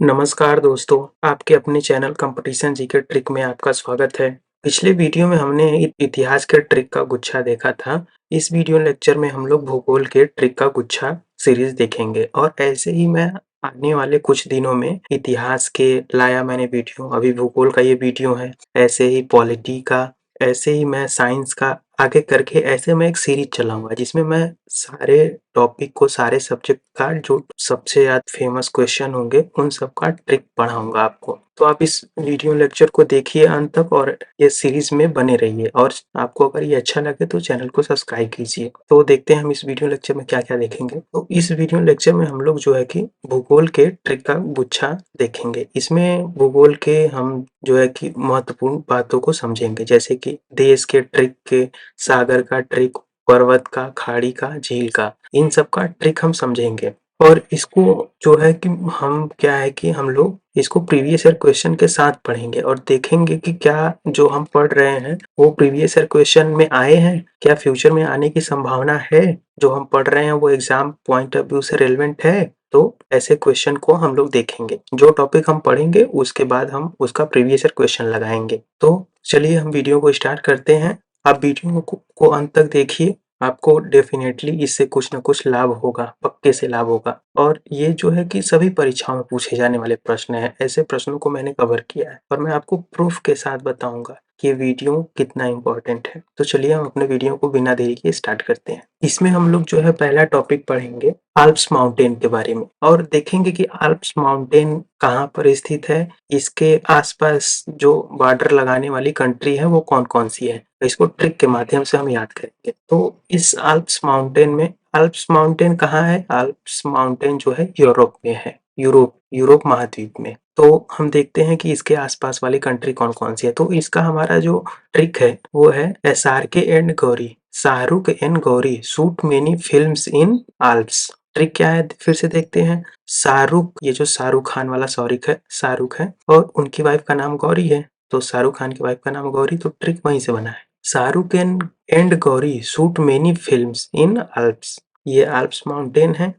नमस्कार दोस्तों, आपके अपने चैनल कंपटीशन जीके ट्रिक में आपका स्वागत है। पिछले वीडियो में हमने इतिहास के ट्रिक का गुच्छा देखा था। इस वीडियो लेक्चर में हम लोग भूगोल के ट्रिक का गुच्छा सीरीज देखेंगे और ऐसे ही मैं आने वाले कुछ दिनों में इतिहास के लाया मैंने वीडियो, अभी भूगोल का ये वीडियो है, ऐसे ही पॉलिटी का, ऐसे ही मैं साइंस का आगे करके ऐसे मैं एक सीरीज चलाऊंगा जिसमें मैं सारे टॉपिक को, सारे सब्जेक्ट का जो सबसे ज्यादा फेमस क्वेश्चन होंगे उन सब का ट्रिक पढ़ाऊंगा आपको। तो आप इस वीडियो लेक्चर को देखिए अंत तक और ये सीरीज में बने रहिए और आपको अगर ये अच्छा लगे तो चैनल को सब्सक्राइब कीजिए। तो देखते हैं हम इस वीडियो लेक्चर में क्या क्या देखेंगे। तो इस वीडियो लेक्चर में हम लोग जो है कि भूगोल के ट्रिक का गुच्छा देखेंगे। इसमें भूगोल के हम जो है कि महत्वपूर्ण बातों को समझेंगे, जैसे कि देश के ट्रिक के, सागर का ट्रिक, पर्वत का, खाड़ी का, झील का, इन सब का ट्रिक हम समझेंगे। और इसको जो है कि हम क्या है कि हम लोग इसको प्रीवियस ईयर क्वेश्चन के साथ पढ़ेंगे और देखेंगे कि क्या जो हम पढ़ रहे हैं वो प्रीवियस ईयर क्वेश्चन में आए हैं, क्या फ्यूचर में आने की संभावना है, जो हम पढ़ रहे हैं वो एग्जाम पॉइंट ऑफ व्यू से रेलेवेंट है। तो ऐसे क्वेश्चन को हम लोग देखेंगे। जो टॉपिक हम पढ़ेंगे उसके बाद हम उसका प्रीवियस ईयर क्वेश्चन लगाएंगे। तो चलिए हम वीडियो को स्टार्ट करते हैं। आप वीडियो को अंत तक देखिए, आपको डेफिनेटली इससे कुछ ना कुछ लाभ होगा, पक्के से लाभ होगा। और ये जो है कि सभी परीक्षाओं में पूछे जाने वाले प्रश्न हैं। ऐसे प्रश्नों को मैंने कवर किया है और मैं आपको प्रूफ के साथ बताऊंगा कि ये वीडियो कितना इम्पोर्टेंट है। तो चलिए हम अपने वीडियो को बिना देरी के स्टार्ट करते हैं। इसमें हम लोग जो है पहला टॉपिक पढ़ेंगे आल्प्स माउंटेन के बारे में और देखेंगे कि आल्प्स माउंटेन कहाँ पर स्थित है, इसके आसपास जो बॉर्डर लगाने वाली कंट्री है वो कौन कौन सी है। इसको ट्रिक के माध्यम से हम याद करेंगे। तो इस आल्प्स माउंटेन में, आल्प्स माउंटेन कहाँ है? आल्प्स माउंटेन जो है यूरोप में है, यूरोप महाद्वीप में। तो हम देखते हैं कि इसके आसपास वाली कंट्री कौन कौन सी है। तो इसका हमारा जो ट्रिक है वो है SRK and Gauri, Shahrukh and Gauri shoot many films in Alps. Trick क्या है फिर से देखते हैं। शाहरुख, ये जो शाहरुख खान वाला शाहरुख है और उनकी वाइफ का नाम गौरी है, तो शाहरुख खान की वाइफ का नाम गौरी, तो ट्रिक वहीं से बना है। Shahrukh and Gauri shoot many films in Alps. ये आल्प्स माउंटेन है,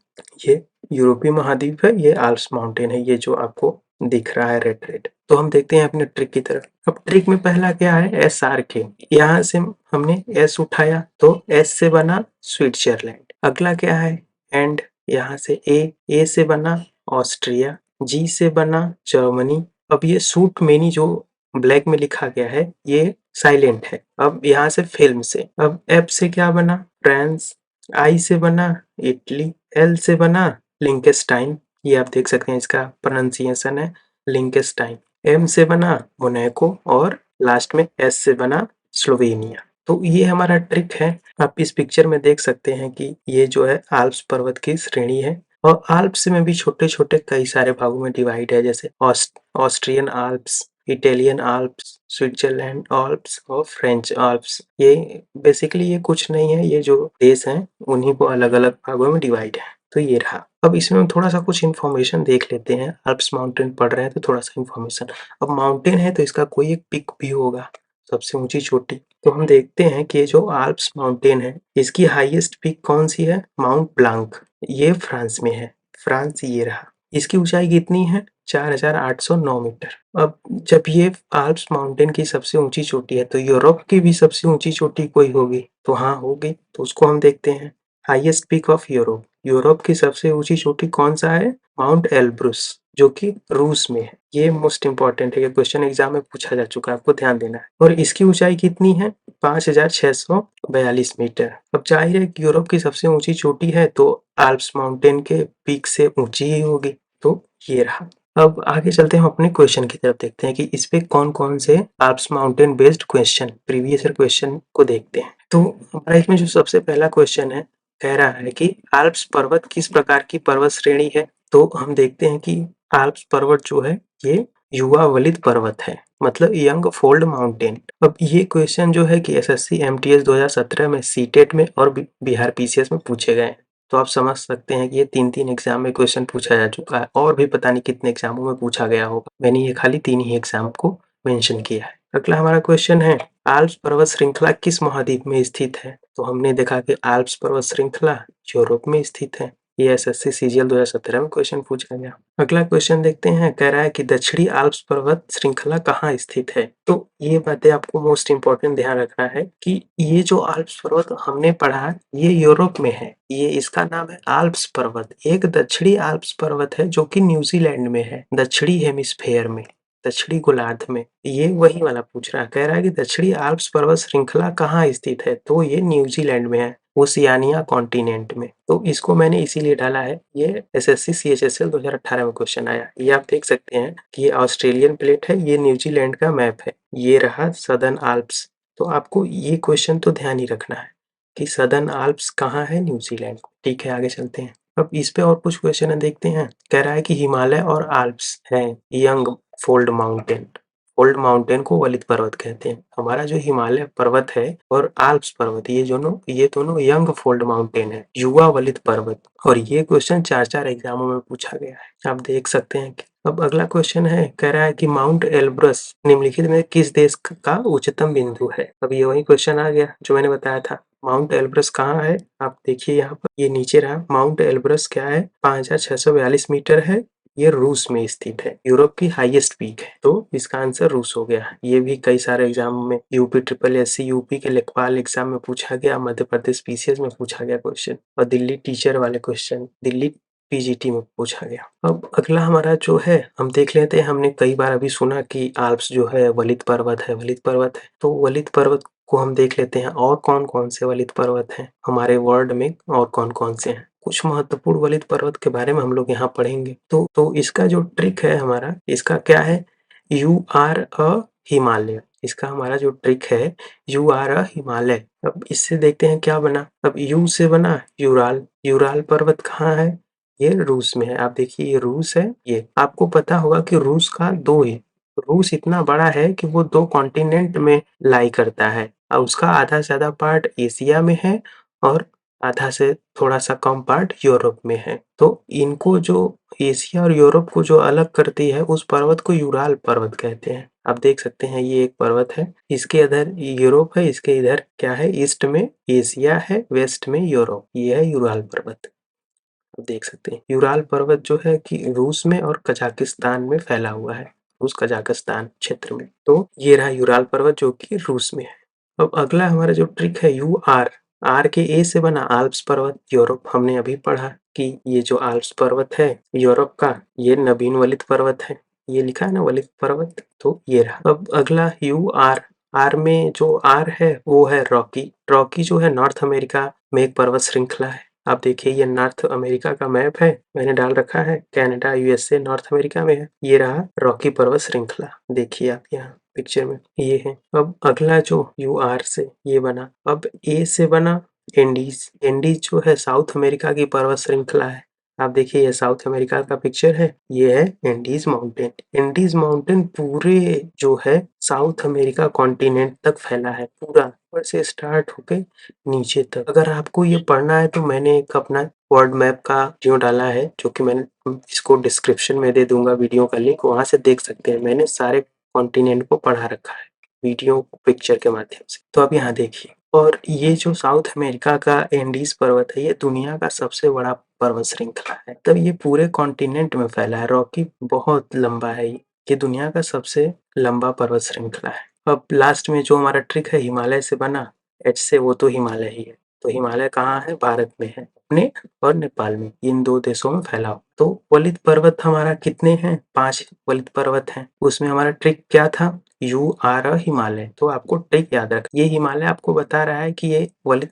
ये यूरोपीय महाद्वीप है, ये आल्प्स माउंटेन है, ये जो आपको दिख रहा है रेड रेड। तो हम देखते हैं अपने ट्रिक की तरफ। अब ट्रिक में पहला क्या है? SRK। यहाँ से हमने S उठाया तो S से बना स्विट्जरलैंड। अगला क्या है? एंड, यहाँ से A से बना ऑस्ट्रिया, G से बना जर्मनी। अब ये शूट मेनी जो ब्लैक में लिखा गया है ये साइलेंट है। अब यहाँ से फिल्म से, अब F से क्या बना? फ्रांस, I से बना इटली, L से बना लिंकेस्टाइन, ये आप देख सकते हैं इसका प्रोनाउंसिएशन है लिंकेस्टाइन। M से बना मोनाको और लास्ट में S से बना स्लोवेनिया। तो ये हमारा ट्रिक है। आप इस पिक्चर में देख सकते हैं कि ये जो है आल्प्स पर्वत की श्रेणी है और आल्प्स में भी छोटे छोटे कई सारे भागों में डिवाइड है, जैसे Austrian Alps, Italian Alps, Switzerland Alps और फ्रेंच आल्प्स। ये बेसिकली ये कुछ नहीं है, ये जो देश हैं उन्हीं को अलग अलग भागों में डिवाइड है। तो ये रहा। अब इसमें हम थोड़ा सा कुछ इन्फॉर्मेशन देख लेते हैं। आल्प्स माउंटेन पढ़ रहे हैं तो थोड़ा सा इन्फॉर्मेशन। अब माउंटेन है तो इसका कोई एक पिक भी होगा, सबसे ऊंची चोटी। तो हम देखते हैं कि ये जो आल्प्स माउंटेन है इसकी हाईएस्ट पीक कौन सी है? माउंट ब्लांक, ये फ्रांस में है। फ्रांस ये रहा। इसकी ऊंचाई कितनी है? 4809 मीटर। अब जब ये आल्प्स माउंटेन की सबसे ऊंची चोटी है तो यूरोप की भी सबसे ऊंची चोटी कोई होगी? तो हाँ होगी, तो उसको हम देखते हैं। Highest peak of Europe, Europe की सबसे ऊंची चोटी कौन सा है? माउंट एल्ब्रुस, जो कि रूस में है। ये मोस्ट इंपॉर्टेंट है, ये क्वेश्चन एग्जाम में पूछा जा चुका है, आपको ध्यान देना है। और इसकी ऊंचाई कितनी है? 5642 मीटर। अब जाहिर है कि यूरोप की सबसे ऊंची चोटी है तो आल्प्स माउंटेन के पीक से ऊंची ही होगी। तो ये रहा। अब आगे चलते हैं, हम अपने क्वेश्चन की तरफ देखते हैं कि इस पे कौन कौन से Alps mountain based question, previous year question को देखते हैं। तो हमारा इसमें जो सबसे पहला क्वेश्चन है, कह रहा है कि आल्प्स पर्वत किस प्रकार की पर्वत श्रेणी है। तो हम देखते हैं कि आल्प्स पर्वत जो है ये युवा वलित पर्वत है, मतलब यंग फोल्ड माउंटेन। अब ये क्वेश्चन जो है कि SSC MTS 2017 में, सीटेट में और बिहार PCS में पूछे गए हैं। तो आप समझ सकते हैं कि ये 3 एग्जाम में क्वेश्चन पूछा जा चुका है और भी पता नहीं कितने एग्जामों में पूछा गया होगा। मैंने ये खाली 3 ही एग्जाम को मेंशन किया है। अगला हमारा क्वेश्चन है, आल्प्स पर्वत श्रृंखला किस महाद्वीप में स्थित है। तो हमने देखा कि आल्प्स पर्वत श्रृंखला यूरोप में स्थित है। ये एसएससी सीजीएल 2017 में क्वेश्चन पूछा गया। अगला क्वेश्चन देखते हैं, कह रहा है कि दक्षिणी आल्प्स पर्वत श्रृंखला कहाँ स्थित है। तो ये बातें आपको मोस्ट इंपॉर्टेंट ध्यान रखना है कि ये जो आल्प्स पर्वत हमने पढ़ा ये यूरोप में है, ये इसका नाम है आल्प्स पर्वत। एक दक्षिणी आल्प्स पर्वत है जो कि न्यूजीलैंड में है, दक्षिणी हेमिस्फेयर में, दक्षिणी गोलार्ध में। ये वही वाला पूछ रहा है, कह रहा है कि दक्षिणी आल्प्स पर्वत श्रृंखला कहाँ स्थित है, तो ये न्यूजीलैंड में है, ओशियानिया कॉन्टिनेंट में। तो इसको मैंने इसीलिए डाला है, ये एसएससी सीएचएसएल 2018 में क्वेश्चन आया। ये आप देख सकते हैं कि ये ऑस्ट्रेलियन प्लेट है, ये न्यूजीलैंड का मैप है, ये रहा सदर्न आल्प्स। तो आपको ये क्वेश्चन तो ध्यान ही रखना है कि सदर्न आल्प्स कहाँ है, न्यूजीलैंड। ठीक है, आगे चलते हैं। अब इस पे और कुछ क्वेश्चन देखते हैं। कह रहा है कि हिमालय और आल्प्स है young fold mountain. Fold mountain को वलित पर्वत कहते हैं। हमारा जो हिमालय पर्वत है और आल्प्स पर्वत, ये दोनों यंग फोल्ड माउंटेन है, युवा वलित पर्वत। और ये क्वेश्चन 4 एग्जामों में पूछा गया है, आप देख सकते हैं। अब अगला क्वेश्चन है, कह रहा है कि माउंट एल्ब्रस निम्नलिखित में किस देश का उच्चतम बिंदु है। अब ये वही क्वेश्चन आ गया जो मैंने बताया था। माउंट एल्ब्रस कहाँ है, आप देखिए यहाँ पर, ये नीचे रहा। माउंट एल्ब्रस क्या है, 5642 मीटर है, ये रूस में स्थित है, यूरोप की हाईएस्ट पीक है। तो इसका आंसर रूस हो गया। ये भी कई सारे एग्जाम में, यूपी ट्रिपल एससी, यूपी के लेखपाल एग्जाम में पूछा गया, मध्य प्रदेश पीसीएस में पूछा गया क्वेश्चन, और दिल्ली टीचर वाले क्वेश्चन दिल्ली पीजीटी में पूछा गया। अब अगला हमारा जो है, हम देख लेते हैं। हमने कई बार अभी सुना कि आल्प्स जो है वलित पर्वत है, वलित पर्वत है। तो वलित पर्वत को हम देख लेते हैं, और कौन कौन से वलित पर्वत हैं हमारे वर्ल्ड में, और कौन कौन से हैं। कुछ महत्वपूर्ण वलित पर्वत के बारे में हम लोग यहाँ पढ़ेंगे। तो इसका जो ट्रिक है हमारा, इसका क्या है, यू आर अ हिमालय। इसका हमारा जो ट्रिक है, यू आर अ हिमालय। अब इससे देखते हैं क्या बना। अब यू से बना यूराल। यूराल पर्वत कहाँ है, ये रूस में है। आप देखिए ये रूस है। ये आपको पता होगा कि रूस का दो है, रूस इतना बड़ा है कि वो 2 कॉन्टिनेंट में लाई करता है, और उसका आधा से ज्यादा पार्ट एशिया में है और आधा से थोड़ा सा कम पार्ट यूरोप में है। तो इनको जो एशिया और यूरोप को जो अलग करती है, उस पर्वत को यूराल पर्वत कहते हैं। आप देख सकते हैं ये एक पर्वत है, इसके इधर यूरोप है, इसके इधर क्या है, ईस्ट में एशिया है, वेस्ट में यूरोप। ये है यूराल पर्वत। आप देख सकते हैं यूराल पर्वत जो है कि रूस में और कजाकिस्तान में फैला हुआ है, रूस कजाकिस्तान क्षेत्र में। तो ये रहा यूराल पर्वत जो कि रूस में है। अब अगला हमारा जो ट्रिक है, यू आर। आर के ए से बना आल्प्स पर्वत, यूरोप। हमने अभी पढ़ा कि ये जो आल्प्स पर्वत है यूरोप का, ये नवीन वलित पर्वत है। ये लिखा है ना वलित पर्वत, तो ये रहा। अब अगला यू आर। आर में जो आर है वो है रॉकी। रॉकी जो है नॉर्थ अमेरिका में एक पर्वत श्रृंखला है। आप देखिए ये नॉर्थ अमेरिका का मैप है, मैंने डाल रखा है, कनाडा यूएसए नॉर्थ अमेरिका में है। ये रहा रॉकी पर्वत श्रृंखला, देखिए आप यहाँ पिक्चर में ये है। अब अगला जो यू आर से ये बना, अब ए से बना एंडीज। एंडीज जो है साउथ अमेरिका की पर्वत श्रृंखला है। आप देखिए ये साउथ अमेरिका का पिक्चर है, ये है एंडीज माउंटेन। एंडीज माउंटेन पूरे जो है साउथ अमेरिका कॉन्टिनेंट तक फैला है, पूरा ऊपर से स्टार्ट होके नीचे तक। अगर आपको ये पढ़ना है तो मैंने एक अपना वर्ल्ड मैप का वीडियो डाला है, जो कि मैंने इसको डिस्क्रिप्शन में दे दूंगा, वीडियो का लिंक, वहां से देख सकते हैं। मैंने सारे कॉन्टिनेंट को पढ़ा रखा है वीडियो पिक्चर के माध्यम से। तो अब यहाँ देखिए, और ये जो साउथ अमेरिका का एंडीज पर्वत है, ये दुनिया का सबसे बड़ा पर्वत श्रृंखला है। तब ये पूरे कॉन्टिनेंट में फैला है, रॉकी बहुत लंबा है। ये दुनिया का सबसे लंबा पर्वत श्रृंखला है। अब लास्ट में जो हमारा ट्रिक है, हिमालय से बना, एच से, वो तो हिमालय ही है। तो हिमालय कहाँ है, भारत में है, अपने और नेपाल में, इन 2 देशों में फैला हुआ। तो वलित पर्वत हमारा कितने हैं, 5 वलित पर्वत हैं। उसमें हमारा ट्रिक क्या था, यू आर अ हिमालय। तो आपको ट्रिक याद रख, ये हिमालय आपको बता रहा है कि ये वलित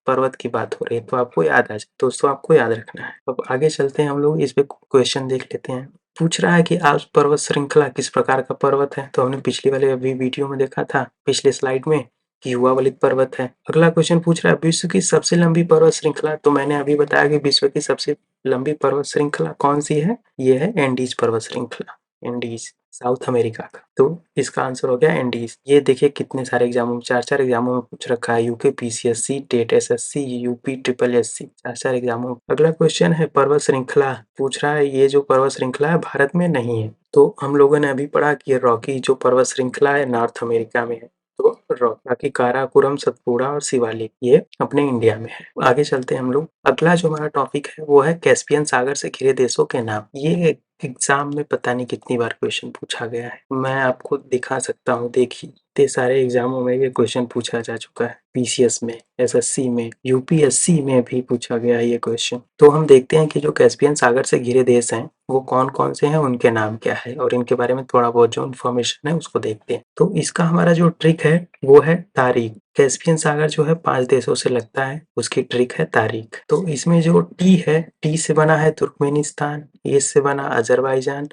पर्वत की बात हो रही है, तो आपको याद आ जाए, दोस्तों आपको याद रखना है। अब आगे चलते हैं, हम लोग इस पे क्वेश्चन देख लेते हैं। पूछ रहा है कि आल्प्स पर्वत श्रृंखला किस प्रकार का पर्वत है। तो हमने पिछले वाले अभी वीडियो में देखा था, पिछले स्लाइड में, कि युवा वलित पर्वत है। अगला क्वेश्चन पूछ रहा है विश्व की सबसे लंबी पर्वत श्रृंखला। तो मैंने अभी बताया कि विश्व की सबसे लंबी पर्वत श्रृंखला कौन सी है, ये है एंडीज पर्वत श्रृंखला, एंडीज साउथ अमेरिका का। तो इसका आंसर हो गया एंडीज। ये देखिए कितने सारे एग्जामों में, 4 एग्जामों में पूछ रखा है, UK PCSC, TET SSC, UP triple SC, 4 एग्जामों में। अगला क्वेश्चन है पर्वत श्रृंखला, पूछ रहा है ये जो पर्वत श्रृंखला है भारत में नहीं है। तो हम लोगों ने अभी पढ़ा कि रॉकी जो पर्वत श्रृंखला है नॉर्थ अमेरिका में है। तो रॉक, बाकी काराकोरम, सतपुड़ा और शिवालिक ये अपने इंडिया में है। आगे चलते हैं हम लोग। अगला जो हमारा टॉपिक है वो है कैस्पियन सागर से घिरे देशों के नाम। ये एग्जाम में पता नहीं कितनी बार क्वेश्चन पूछा गया है, मैं आपको दिखा सकता हूँ, देखिए इतने सारे एग्जामों में ये क्वेश्चन पूछा जा चुका है। पीसीएस में, एसएससी में, यूपीएससी में भी पूछा गया है ये क्वेश्चन। तो हम देखते हैं कि जो कैस्पियन सागर से घिरे देश हैं वो कौन कौन से हैं, उनके नाम क्या है, और इनके बारे में थोड़ा बहुत जो इन्फॉर्मेशन है उसको देखते हैं। तो इसका हमारा जो ट्रिक है वो है तारीख। कैस्पियन सागर जो है 5 देशों से लगता है, उसकी ट्रिक है तारीख। तो इसमें जो टी है, टी से बना है तुर्कमेनिस्तान, ए से बना अजरबैजान,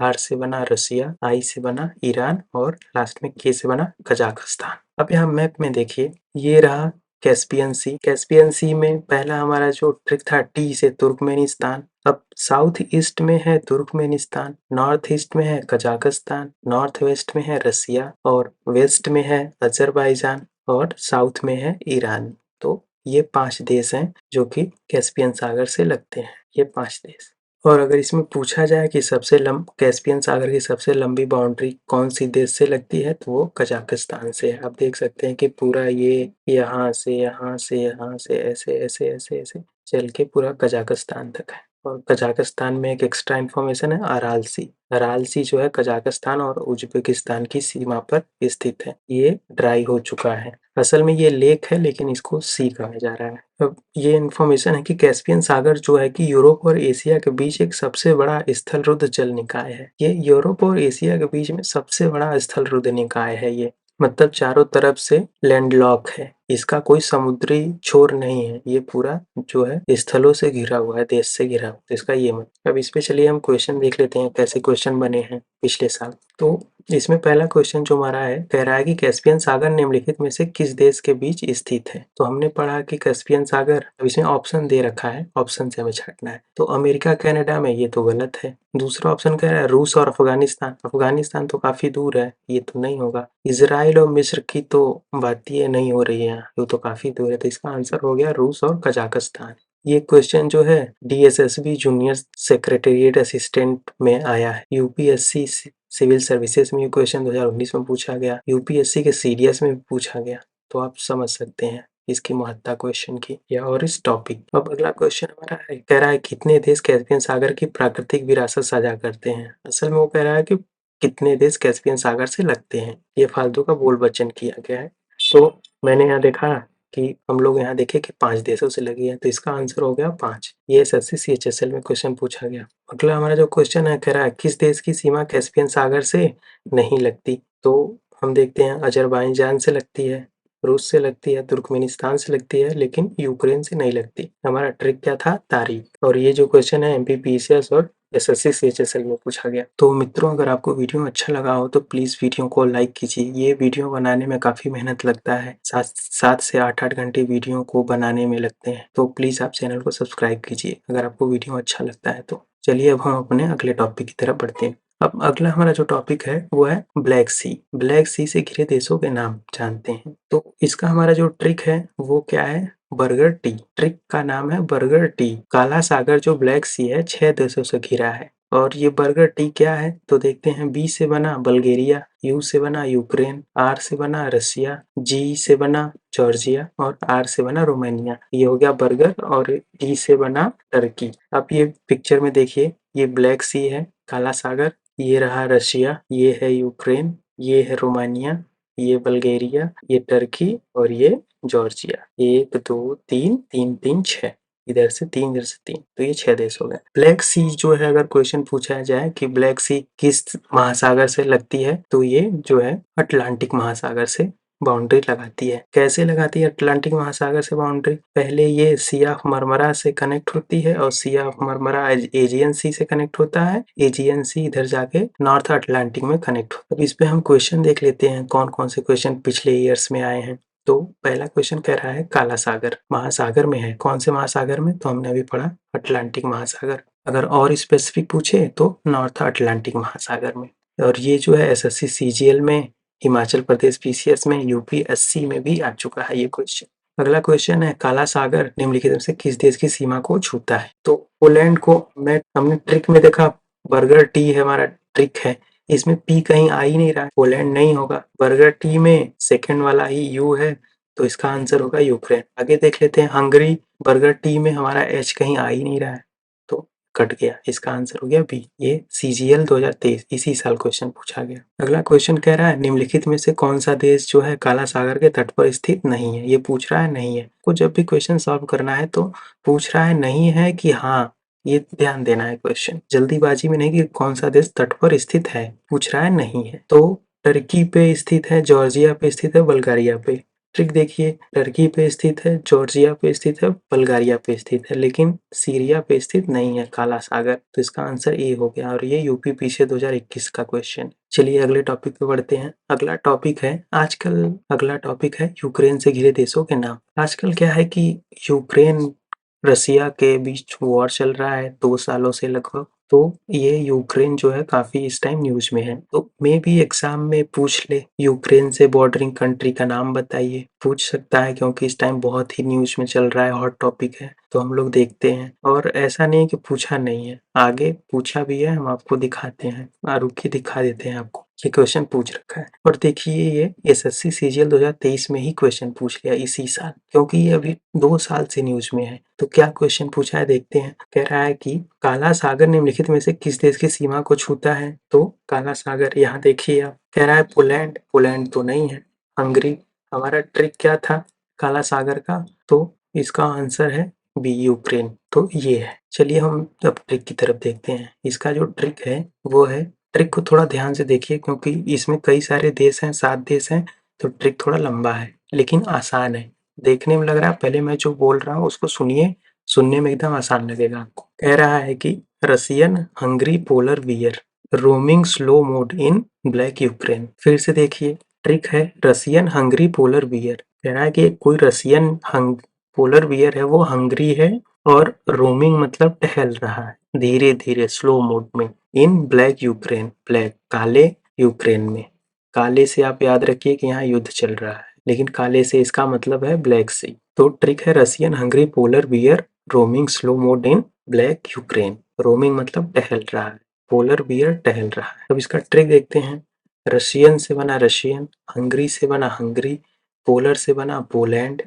आर से बना रसिया, आई से बना ईरान और लास्ट में के से बना कजाकिस्तान। अब यहाँ मैप में देखिए, ये रहा कैस्पियन सी। कैस्पियन सी में पहला हमारा जो ट्रिक था टी से तुर्कमेनिस्तान। अब साउथ ईस्ट में है तुर्कमेनिस्तान, नॉर्थ ईस्ट में है कजाकिस्तान, नॉर्थ वेस्ट में है रसिया और वेस्ट में है अजरबैजान और साउथ में है ईरान। तो ये 5 देश हैं जो कि कैस्पियन सागर से लगते हैं, ये 5 देश। और अगर इसमें पूछा जाए कि कैस्पियन सागर की सबसे लंबी बाउंड्री कौन सी देश से लगती है, तो वो कजाकिस्तान से है। आप देख सकते हैं कि पूरा ये यहाँ से यहाँ से यहाँ से ऐसे ऐसे ऐसे ऐसे चल के पूरा कजाकिस्तान तक है। और कजाकिस्तान में एक एक्स्ट्रा इन्फॉर्मेशन है, अराल सी। अराल सी जो है कजाकिस्तान और उज्बेकिस्तान की सीमा पर स्थित है। ये ड्राई हो चुका है, असल में ये लेक है लेकिन इसको सी कहा जा रहा है। अब ये इन्फॉर्मेशन है कि कैस्पियन सागर जो है कि यूरोप और एशिया के बीच एक सबसे बड़ा स्थलरुद्ध जल निकाय है। ये यूरोप और एशिया के बीच में सबसे बड़ा स्थलरुद्ध निकाय है ये, मतलब चारों तरफ से लैंडलॉक है, इसका कोई समुद्री छोर नहीं है, ये पूरा जो है स्थलों से घिरा हुआ है, देश से घिरा हुआ है, इसका ये मतलब। अब इस पे चलिए हम क्वेश्चन देख लेते हैं कैसे क्वेश्चन बने हैं पिछले साल। तो इसमें पहला क्वेश्चन जो हमारा है, कह रहा है कि कैस्पियन सागर निम्नलिखित में से किस देश के बीच स्थित है। तो हमने पढ़ा कि कैस्पियन सागर, अब इसमें ऑप्शन दे रखा है, ऑप्शन से हमें छांटना है। तो अमेरिका कनाडा में, ये तो गलत है। दूसरा ऑप्शन कह रहा है रूस और अफगानिस्तान, अफगानिस्तान तो काफी दूर है, ये तो नहीं होगा। इजराइल और मिस्र की तो बात ये नहीं हो रही है, वो तो काफी दूर है, तो इसका आंसर हो गया रूस और कजाकिस्तान। ये क्वेश्चन जो है डीएसएसबी जूनियर सेक्रेटेरिएट असिस्टेंट में आया है। यूपीएससी सिविल सर्विसेज में ये क्वेश्चन 2019 में पूछा गया, यूपीएससी के सीडीएस में भी पूछा गया। तो आप समझ सकते हैं इसकी महत्ता क्वेश्चन की या और इस टॉपिक। अब अगला क्वेश्चन हमारा है, कह रहा है कितने देश कैस्पियन सागर की प्राकृतिक विरासत साझा करते हैं। असल में वो कह रहा है कि कितने देश कैस्पियन सागर से लगते हैं, ये फालतू का बोल वचन किया गया है। तो मैंने यहाँ देखा कि हम लोग यहाँ देखे कि 5 देशों से लगी है, तो इसका आंसर हो गया 5। ये एसएससी सीएचएसएल में क्वेश्चन पूछा गया। अगला हमारा जो क्वेश्चन है, कह रहा है किस देश की सीमा कैस्पियन सागर से नहीं लगती। तो हम देखते हैं अजरबैजान से लगती है, रूस से लगती है, तुर्कमेनिस्तान से लगती है, लेकिन यूक्रेन से नहीं लगती। हमारा ट्रिक क्या था, तारीख। और ये जो क्वेश्चन है एमपीपीसीएस और एसएससी सीएचएसएल में पूछा गया। तो मित्रों, अगर आपको वीडियो अच्छा लगा हो तो प्लीज वीडियो को लाइक कीजिए। ये वीडियो बनाने में काफी मेहनत लगता है, 7 से 8 घंटे वीडियो को बनाने में लगते हैं। तो प्लीज आप चैनल को सब्सक्राइब कीजिए अगर आपको वीडियो अच्छा लगता है तो। चलिए अब हम अपने अगले टॉपिक की तरफ बढ़ते हैं। अब अगला हमारा जो टॉपिक है वो है ब्लैक सी। ब्लैक सी से घिरे देशों के नाम जानते हैं। तो इसका हमारा जो ट्रिक है वो क्या है, बर्गर टी। ट्रिक का नाम है बर्गर टी। काला सागर जो ब्लैक सी है 6 देशों से घिरा है। और ये बर्गर टी क्या है, तो देखते हैं। बी से बना बल्गेरिया, यू से बना यूक्रेन, आर से बना रसिया, जी से बना जॉर्जिया और आर से बना रोमानिया। ये हो गया बर्गर। और टी से बना टर्की। अब ये पिक्चर में देखिए, ये ब्लैक सी है, काला सागर, ये रहा रशिया, ये है यूक्रेन, ये है रोमानिया, ये बल्गेरिया, ये टर्की और ये जॉर्जिया। 1 2 3 3 3 6, इधर से 3 इधर से 3, तो ये 6 देश हो गए। ब्लैक सी जो है, अगर क्वेश्चन पूछा जाए कि ब्लैक सी किस महासागर से लगती है, तो ये जो है अटलांटिक महासागर से बाउंड्री लगाती है। कैसे लगाती है अटलांटिक महासागर से बाउंड्री, पहले ये सी ऑफ मरमरा से कनेक्ट होती है और सी ऑफ मरमरा एजियन सी से कनेक्ट होता है, एजियन सी इधर जाके नॉर्थ अटलांटिक में कनेक्ट होता है। अब इस पे हम क्वेश्चन देख लेते हैं कौन कौन से क्वेश्चन पिछले ईयर्स में आए हैं। तो पहला क्वेश्चन कह रहा है काला सागर महासागर में है, कौन से महासागर में, तो हमने अभी पढ़ा अटलांटिक महासागर। अगर और स्पेसिफिक पूछे तो नॉर्थ अटलांटिक महासागर में। और ये जो है एसएससी सीजीएल में, हिमाचल प्रदेश पीसीएस में, यूपीएससी में भी आ चुका है ये क्वेश्चन। अगला क्वेश्चन है काला सागर निम्नलिखित में से किस देश की सीमा को छूता है। तो पोलैंड को हमने ट्रिक में देखा, बर्गर टी है हमारा ट्रिक है, इसमें पी कहीं आ ही नहीं रहा है, पोलैंड नहीं होगा। बर्गर टी में सेकंड वाला ही यू है, तो इसका आंसर होगा यूक्रेन। आगे देख लेते हैं, हंगरी। बर्गर टी में हमारा एच कहीं आ ही नहीं रहा है, तो कट गया, इसका आंसर हो गया बी। ये सीजीएल 2023 इसी साल क्वेश्चन पूछा गया। अगला क्वेश्चन कह रहा है निम्नलिखित में से कौन सा देश जो है काला सागर के तट पर स्थित नहीं है। ये पूछ रहा है नहीं है को, जब भी क्वेश्चन सॉल्व करना है तो पूछ रहा है नहीं है कि हाँ, ये ध्यान देना है क्वेश्चन, जल्दीबाजी में नहीं कि कौन सा देश तट पर स्थित है, पूछ रहा है नहीं है। तो टर्की पे स्थित है, जॉर्जिया पे स्थित है, बल्गारिया पे। ट्रिक देखिए, टर्की पे स्थित है, जॉर्जिया पे स्थित है, बल्गारिया पे स्थित है, लेकिन सीरिया पे स्थित नहीं है काला सागर, तो इसका आंसर ए हो गया। और ये यूपी पीछे 2021 का क्वेश्चन। चलिए अगले टॉपिक पे बढ़ते हैं। अगला टॉपिक है यूक्रेन से घिरे देशों के नाम। आजकल क्या है कि यूक्रेन रसिया के बीच वॉर चल रहा है 2 सालों से लगभग, तो ये यूक्रेन जो है काफी इस टाइम न्यूज में है। तो मे भी एग्जाम में पूछ ले यूक्रेन से बॉर्डरिंग कंट्री का नाम बताइए, पूछ सकता है, क्योंकि इस टाइम बहुत ही न्यूज में चल रहा है, हॉट टॉपिक है, तो हम लोग देखते हैं। और ऐसा नहीं है कि पूछा नहीं है, आगे पूछा भी है, हम आपको दिखाते हैं, रुकिए दिखा देते हैं आपको। ये क्वेश्चन पूछ रखा है, और देखिए ये एसएससी सीजीएल 2023 में ही क्वेश्चन पूछ लिया इसी साल, क्योंकि ये अभी 2 साल से न्यूज में है। तो क्या क्वेश्चन पूछा है देखते हैं। कह रहा है कि काला सागर निम्नलिखित में से किस देश की सीमा को छूता है। तो काला सागर यहाँ देखिए आप, कह रहा है पोलैंड, पोलैंड तो नहीं है। हंगरी, हमारा ट्रिक क्या था काला सागर का, तो इसका आंसर है बी यूक्रेन। तो ये है। चलिए हम अब ट्रिक की तरफ देखते हैं। इसका जो ट्रिक है वो है, ट्रिक को थोड़ा ध्यान से देखिए क्योंकि इसमें कई सारे देश हैं, 7 देश हैं, तो ट्रिक थोड़ा लंबा है लेकिन आसान है। देखने में लग रहा है, पहले मैं जो बोल रहा हूँ उसको सुनिए, सुनने में एकदम आसान लगेगा आपको। कह रहा है कि Russian Hungary polar bear roaming slow mode in black Ukraine. फिर से देखिए, ट्रिक है रसियन हंगरी पोलर बियर। कह रहा है कि कोई रसियन पोलर बियर है, वो हंगरी है और रोमिंग मतलब टहल रहा है धीरे धीरे स्लो मोड में इन ब्लैक यूक्रेन, ब्लैक काले यूक्रेन में। काले से आप याद रखिए कि यहाँ युद्ध चल रहा है, लेकिन काले से इसका मतलब है ब्लैक सी। तो ट्रिक है Russian Hungary polar bear roaming slow mode in black Ukraine. Roaming मतलब टहल रहा है, पोलर बियर टहल रहा है। अब इसका ट्रिक देखते हैं। रशियन से बना रशियन, हंगरी से बना हंगरी, पोलर से बना पोलैंड,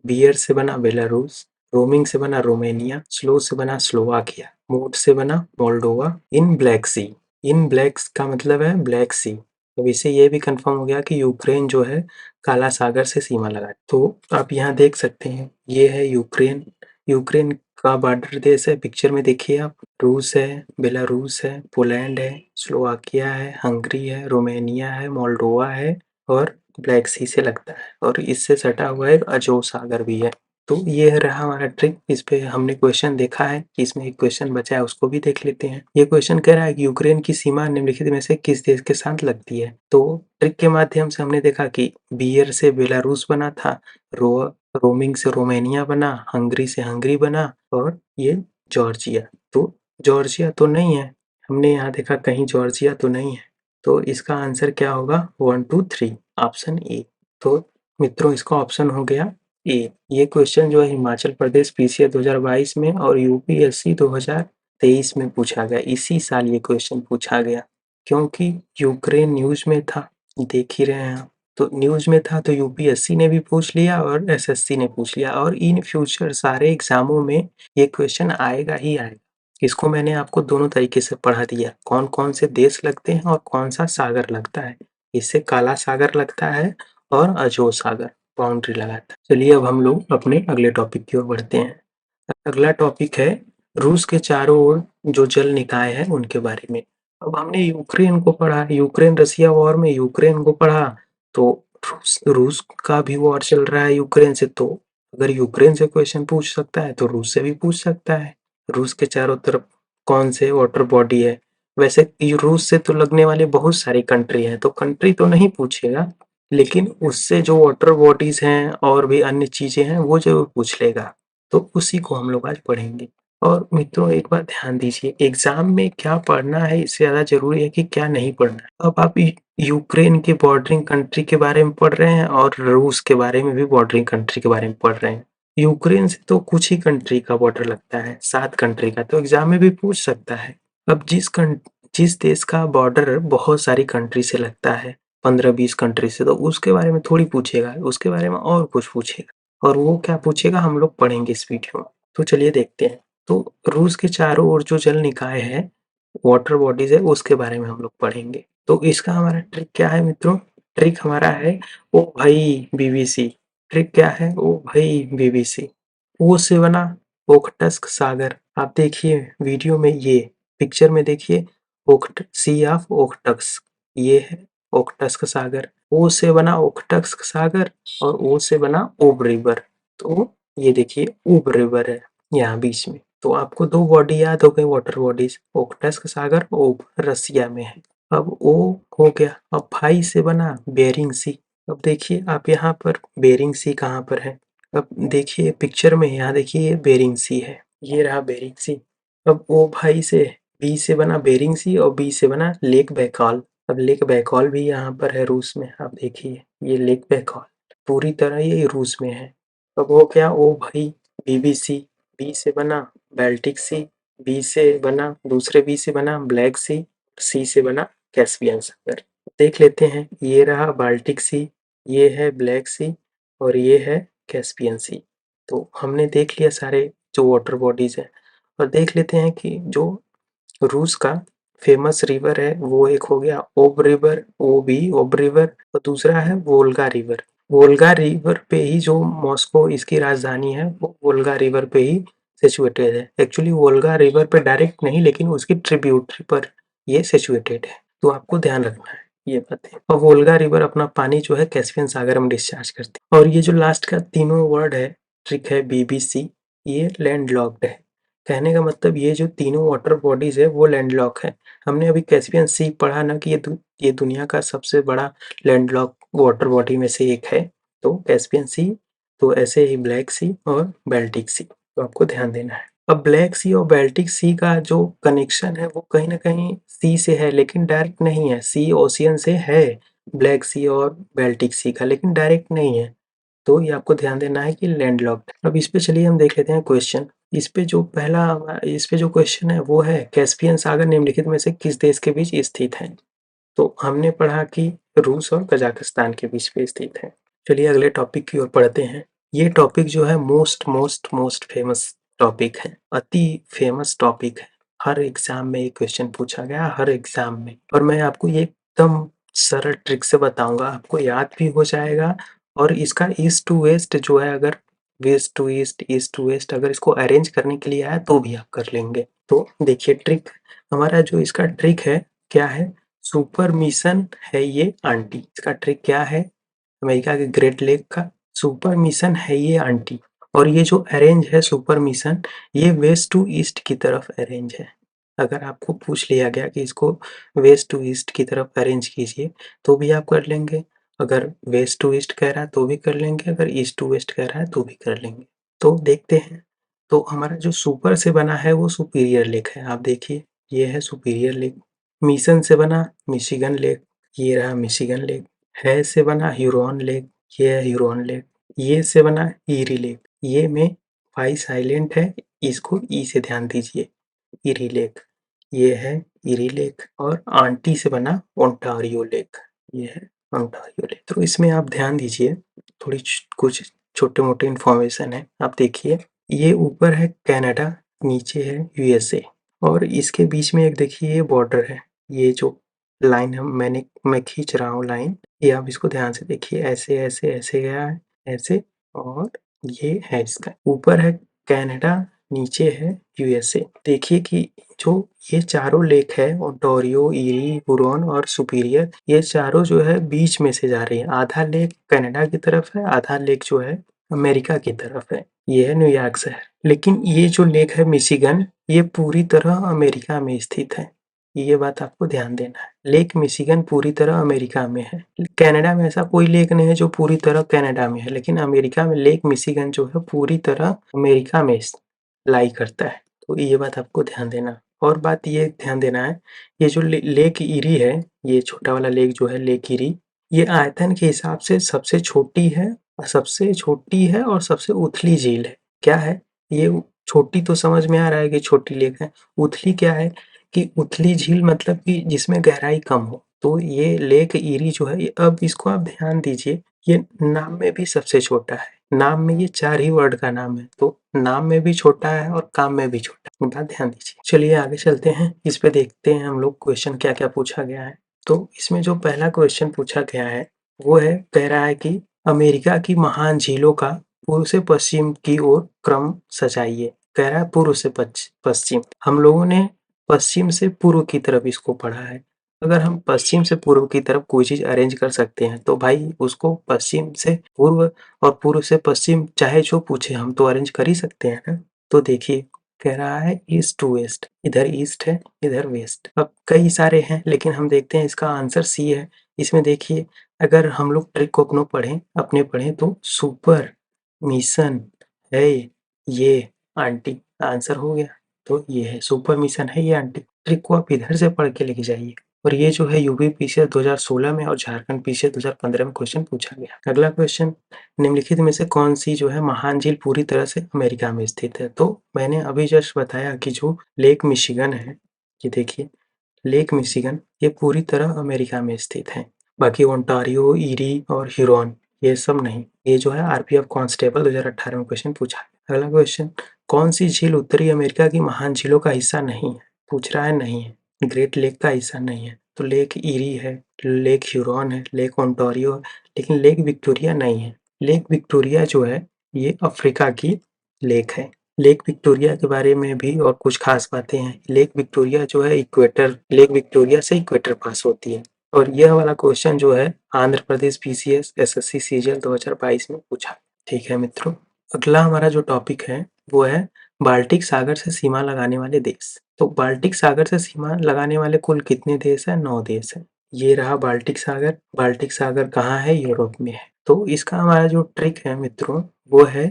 बियर से बना बेलारूस, रोमिंग से बना रोमेनिया, स्लो से बना स्लोवाकिया, मोड से बना मोल्डोवा, इन ब्लैक सी। इन ब्लैक का मतलब है ब्लैक सी। अब इससे ये भी कंफर्म हो गया कि यूक्रेन जो है काला सागर से सीमा लगा। तो आप यहाँ देख सकते हैं, ये है यूक्रेन। यूक्रेन का बॉर्डर देश है, पिक्चर में देखिए आप, रूस है, बेलारूस है, पोलैंड है, स्लोवाकिया है, हंगरी है, रोमेनिया है, मोल्डोवा है और ब्लैक सी से लगता है, और इससे सटा हुआ एक अजोव सागर भी है। तो ये रहा हमारा ट्रिक। इस पे हमने क्वेश्चन देखा है कि इसमें एक क्वेश्चन बचा है, उसको भी देख लेते हैं। ये क्वेश्चन कह रहा है कि यूक्रेन की सीमा निम्नलिखित में से किस देश के साथ लगती है। तो ट्रिक के माध्यम से हमने देखा कि बियर से बेलारूस बना था, रोमिंग से रोमेनिया बना, हंगरी से हंगरी बना, और ये जॉर्जिया। तो जॉर्जिया तो नहीं है, हमने यहाँ देखा कहीं जॉर्जिया तो नहीं है, तो इसका आंसर क्या होगा 1 2 3 ऑप्शन ए। तो मित्रों इसका ऑप्शन हो गया ए। ये क्वेश्चन जो है हिमाचल प्रदेश पीसीए 2022 में और यूपीएससी 2023 में पूछा गया, इसी साल ये क्वेश्चन पूछा गया, क्योंकि यूक्रेन न्यूज में था, देख ही रहे हैं आप। तो न्यूज में था तो यूपीएससी ने भी पूछ लिया और एसएससी ने पूछ लिया, और इन फ्यूचर सारे एग्जामों में ये क्वेश्चन आएगा ही आएगा। इसको मैंने आपको दोनों तरीके से पढ़ा दिया, कौन कौन से देश लगते हैं और कौन सा सागर लगता है। इससे काला सागर लगता है और अजोव सागर बाउंड्री लगाता है। चलिए अब हम लोग अपने अगले टॉपिक की ओर बढ़ते हैं। अगला टॉपिक है रूस के चारों ओर जो जल निकाय है उनके बारे में। अब हमने यूक्रेन को पढ़ा, यूक्रेन रसिया वॉर में यूक्रेन को पढ़ा, तो रूस का भी वॉर चल रहा है यूक्रेन से, तो अगर यूक्रेन से क्वेश्चन पूछ सकता है तो रूस से भी पूछ सकता है। रूस के चारों तरफ कौन से वाटर बॉडी है। वैसे रूस से तो लगने वाले बहुत सारी कंट्री हैं, तो कंट्री तो नहीं पूछेगा, लेकिन उससे जो वाटर बॉडीज हैं और भी अन्य चीजें हैं वो जरूर पूछ लेगा। तो उसी को हम लोग आज पढ़ेंगे। और मित्रों एक बात ध्यान दीजिए, एग्जाम में क्या पढ़ना है इससे ज्यादा जरूरी है कि क्या नहीं पढ़ना है। अब आप यूक्रेन के बॉर्डरिंग कंट्री के बारे में पढ़ रहे हैं और रूस के बारे में भी बॉर्डरिंग कंट्री के बारे में पढ़ रहे हैं। यूक्रेन से तो कुछ ही कंट्री का बॉर्डर लगता है, 7 कंट्री का, तो एग्जाम में भी पूछ सकता है। अब जिस देश का बॉर्डर बहुत सारी कंट्री से लगता है, 15-20 कंट्री से, तो उसके बारे में थोड़ी पूछेगा, उसके बारे में और कुछ पूछेगा। और वो क्या पूछेगा हम लोग पढ़ेंगे इस वीडियो में। तो चलिए देखते हैं। तो रूस के चारों ओर जो जल निकाय है, वाटर बॉडीज है, उसके बारे में हम लोग पढ़ेंगे। तो इसका हमारा ट्रिक क्या है मित्रों? ट्रिक हमारा है ओ भाई बीबीसी। ट्रिक क्या है? ओ भाई बीबीसी। ओ से बना ओखटस्क सागर। आप देखिए वीडियो में, ये पिक्चर में देखिए, ओक्ट सी ऑफ ओखटस्क, ये है ओखटस्क सागर। ओ से बना ओखटस्क सागर और ओ से बना ओब रिवर। तो ये देखिए ओब रिवर है यहाँ बीच में। तो आपको दो बॉडी याद हो गई वाटर बॉडीज, ओखटस्क सागर, ओब रसिया में है। अब ओ हो गया। अब भाई से बना बेरिंग सी। अब देखिए आप यहाँ पर बेरिंग सी कहाँ पर है? अब देखिए पिक्चर में, यहाँ देखिए ये बेरिंग सी है, ये रहा बेरिंग सी। अब ओ भाई से, बी से बना बेरिंग सी और बी से बना लेक बैकॉल। अब लेक बैकॉल भी यहाँ पर है रूस में। आप देखिए ये लेक बैकॉल पूरी तरह ये रूस में है। अब वो क्या, ओ भाई बीबीसी। बी से बना बाल्टिक सी, बी से बना, दूसरे बी से बना ब्लैक सी से बना कैस्पियन सागर। देख लेते हैं, ये रहा बाल्टिक सी, ये है ब्लैक सी और ये है कैस्पियन सी। तो हमने देख लिया सारे जो वाटर बॉडीज हैं। और देख लेते हैं कि जो रूस का फेमस रिवर है वो एक हो गया ओब रिवर, ओब रिवर, और दूसरा है वोल्गा रिवर। वोल्गा रिवर पे ही जो मॉस्को इसकी राजधानी है, वो वोल्गा रिवर पे ही सिचुएटेड है। एक्चुअली वोल्गा रिवर पे डायरेक्ट नहीं, लेकिन उसकी ट्रिब्यूटरी पर ये सिचुएटेड है। तो आपको ध्यान रखना है ये बातें। और वोल्गा रिवर अपना पानी जो है कैस्पियन सागर में डिस्चार्ज करती है। और ये जो लास्ट का तीनों वर्ड है, ट्रिक है बीबीसी, ये लैंड लॉक्ड है। कहने का मतलब ये जो तीनों वाटर बॉडीज है वो लैंडलॉक है। हमने अभी कैस्पियन सी पढ़ा ना कि ये दुनिया का सबसे बड़ा लैंडलॉक वाटर बॉडी में से एक है। तो कैस्पियन सी, तो ऐसे ही ब्लैक सी और बाल्टिक सी, तो आपको ध्यान देना है। अब ब्लैक सी और बाल्टिक सी का जो कनेक्शन है वो कहीं ना कहीं सी से है, लेकिन डायरेक्ट नहीं है। सी ओशियन से है ब्लैक सी और बाल्टिक सी का, लेकिन डायरेक्ट नहीं है। तो ये आपको ध्यान देना है कि लैंडलॉक्ड। अब इस पे चलिए हम देख लेते हैं क्वेश्चन। इस पे जो क्वेश्चन है वो है कैस्पियन सागर निम्नलिखित में से किस देश के बीच स्थित है? तो हमने पढ़ा कि रूस और कजाकिस्तान के बीच पे स्थित है। चलिए अगले टॉपिक की ओर पढ़ते हैं। ये टॉपिक जो है most most most famous topic है, अति फेमस टॉपिक है। हर एग्जाम में ये क्वेश्चन पूछा गया, हर एग्जाम में। और मैं आपको ये एकदम सरल ट्रिक से बताऊंगा, आपको याद भी हो जाएगा। और इसका ईस्ट टू वेस्ट जो है, अगर west to east, east to west अगर इसको अरेंज करने के लिए आया तो भी आप कर लेंगे। तो देखिए ट्रिक, हमारा जो इसका ट्रिक है क्या है? सुपर मिशन है ये आंटी। इसका ट्रिक क्या है? अमेरिका के ग्रेट लेक का सुपर मिशन है ये आंटी। और ये जो अरेंज है सुपर मिशन, ये वेस्ट टू ईस्ट की तरफ अरेंज है। अगर आपको पूछ लिया गया कि इसको वेस्ट टू ईस्ट की तरफ अरेंज कीजिए तो भी आप कर लेंगे। अगर वेस्ट टू ईस्ट कह रहा है तो भी कर लेंगे, अगर ईस्ट टू वेस्ट कह रहा है तो भी कर लेंगे। तो देखते हैं। तो हमारा जो सुपर से बना है वो सुपीरियर लेक है। आप देखिए ये है सुपीरियर लेक। मिशन से बना मिशिगन लेक, ये रहा मिशिगन लेक। है से बना ह्यूरॉन लेक, ये है ह्यूरॉन लेक। ये से बना ईरी लेक, ये में वाई साइलेंट है, इसको ई से ध्यान दीजिए, ईरी लेक। ये है ईरी लेक। और आंटी से बना ओंटारियो लेक, ये है ओंटारियो लेक। तो इसमें आप ध्यान दीजिए, थोड़ी कुछ छोटे मोटे इंफॉर्मेशन है। आप देखिए ये ऊपर है कनाडा, नीचे है यूएसए, और इसके बीच में एक देखिए ये बॉर्डर है। ये जो लाइन मैं खींच रहा हूँ लाइन, ये आप इसको ध्यान से देखिए, ऐसे ऐसे ऐसे गया है, ऐसे। और ये है इसका ऊपर है कनाडा, नीचे है यूएसए। देखिए कि जो ये चारों लेक है, ओंटारियो, ईरी, हुरॉन और सुपीरियर, ये चारों जो है बीच में से जा रही है। आधा लेक कनाडा की तरफ है, आधा लेक जो है अमेरिका की तरफ है। ये है न्यूयॉर्क शहर। लेकिन ये जो लेक है मिशिगन, ये पूरी तरह अमेरिका में स्थित है। ये बात आपको ध्यान देना है। लेक मिशिगन पूरी तरह अमेरिका में है। कनाडा में ऐसा कोई लेक नहीं है जो पूरी तरह कनाडा में है, लेकिन अमेरिका में लेक मिशिगन जो है पूरी तरह अमेरिका में लाई करता है। तो ये बात आपको ध्यान देना। और बात ये ध्यान देना है, ये जो लेक ईरी है, ये छोटा वाला लेक जो है लेक ईरी, ये आयतन के हिसाब से सबसे छोटी है, और सबसे उथली झील है। क्या है ये? छोटी तो समझ में आ रहा है कि छोटी लेक है। उथली क्या है कि उथली झील मतलब कि जिसमें गहराई कम हो। तो ये लेक ईरी जो है, ये अब इसको आप ध्यान दीजिए, ये नाम में भी सबसे छोटा है। नाम में ये 4 ही वर्ड का नाम है, तो नाम में भी छोटा है और काम में भी छोटा है, बात ध्यान दीजिए। चलिए आगे चलते हैं, इस पे देखते हैं हम लोग क्वेश्चन क्या-क्या पूछा गया है। तो इसमें जो पहला क्वेश्चन पूछा गया है, वो है, कह रहा है कि अमेरिका की महान झीलों का पूर्व से पश्चिम की ओर क्रम सजाइए। कह रहा है पूर्व से पश्चिम। हम लोगों ने पश्चिम से पूर्व की तरफ इसको पढ़ा है। अगर हम पश्चिम से पूर्व की तरफ कोई चीज अरेंज कर सकते हैं तो भाई उसको पश्चिम से पूर्व और पूर्व से पश्चिम चाहे जो पूछे हम तो अरेंज कर ही सकते हैं ना। तो देखिए, कह रहा है ईस्ट टू वेस्ट, इधर ईस्ट है इधर वेस्ट। अब कई सारे हैं लेकिन हम देखते हैं इसका आंसर सी है। इसमें देखिए, अगर हम लोग ट्रिक को अपने पढ़ें तो सुपर मिशन है ये आंटी, आंसर हो गया। तो ये है सुपर मिशन है ये आंटी। ट्रिक को आप इधर से पढ़ के लेके जाइए। और ये जो है यूपी पीसीएस 2016 में और झारखंड पीसीएस 2015 में क्वेश्चन पूछा गया। अगला क्वेश्चन, निम्नलिखित में से कौन सी जो है महान झील पूरी तरह से अमेरिका में स्थित है। तो मैंने अभी जस्ट बताया कि जो लेक मिशिगन है, ये देखिए लेक मिशिगन, ये पूरी तरह अमेरिका में स्थित है। बाकी ओंटारियो, ईरी और ह्यूरॉन ये सब नहीं। ये जो है आरपीएफ कांस्टेबल 2018 में क्वेश्चन पूछा है। अगला क्वेश्चन, कौन सी झील उत्तरी अमेरिका की महान झीलों का हिस्सा नहीं है। पूछ रहा है नहीं है, ग्रेट लेक का हिस्सा नहीं है। तो लेक ईरी है, लेक ह्यूरॉन है, लेक ओंटारियो है, लेकिन लेक विक्टोरिया नहीं है। लेक विक्टोरिया जो है ये अफ्रीका की लेक है। लेक विक्टोरिया के बारे में भी और कुछ खास बातें हैं। लेक विक्टोरिया जो है इक्वेटर, लेक विक्टोरिया से इक्वेटर पास होती है। और यह वाला क्वेश्चन जो है Andhra Pradesh PCS SSC CGL 2022 में पूछा। ठीक है मित्रों, अगला हमारा जो टॉपिक है वो है बाल्टिक सागर से सीमा लगाने वाले देश। तो बाल्टिक सागर से सीमा लगाने वाले कुल कितने देश है? 9 देश है। ये रहा बाल्टिक सागर। बाल्टिक सागर कहाँ है? यूरोप में है। तो इसका हमारा जो ट्रिक है मित्रों वो है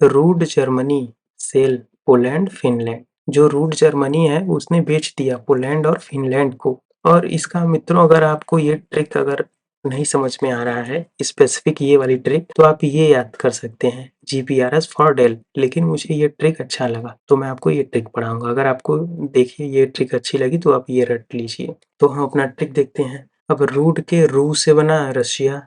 rude Germany sell Poland Finland. जो रूड जर्मनी है उसने बेच दिया पोलैंड और फिनलैंड को। और इसका मित्रों अगर आपको ये ट्रिक अगर नहीं समझ में आ रहा है स्पेसिफिक ये वाली ट्रिक, तो आप ये याद कर सकते हैं जीपीआरएस फॉर डेल। लेकिन मुझे ये ट्रिक अच्छा लगा तो मैं आपको ये ट्रिक पढ़ाऊंगा। अगर आपको देखिए ये ट्रिक अच्छी लगी तो आप ये रट लीजिए। तो हम अपना ट्रिक देखते हैं। अब रूड के रू से बना रशिया,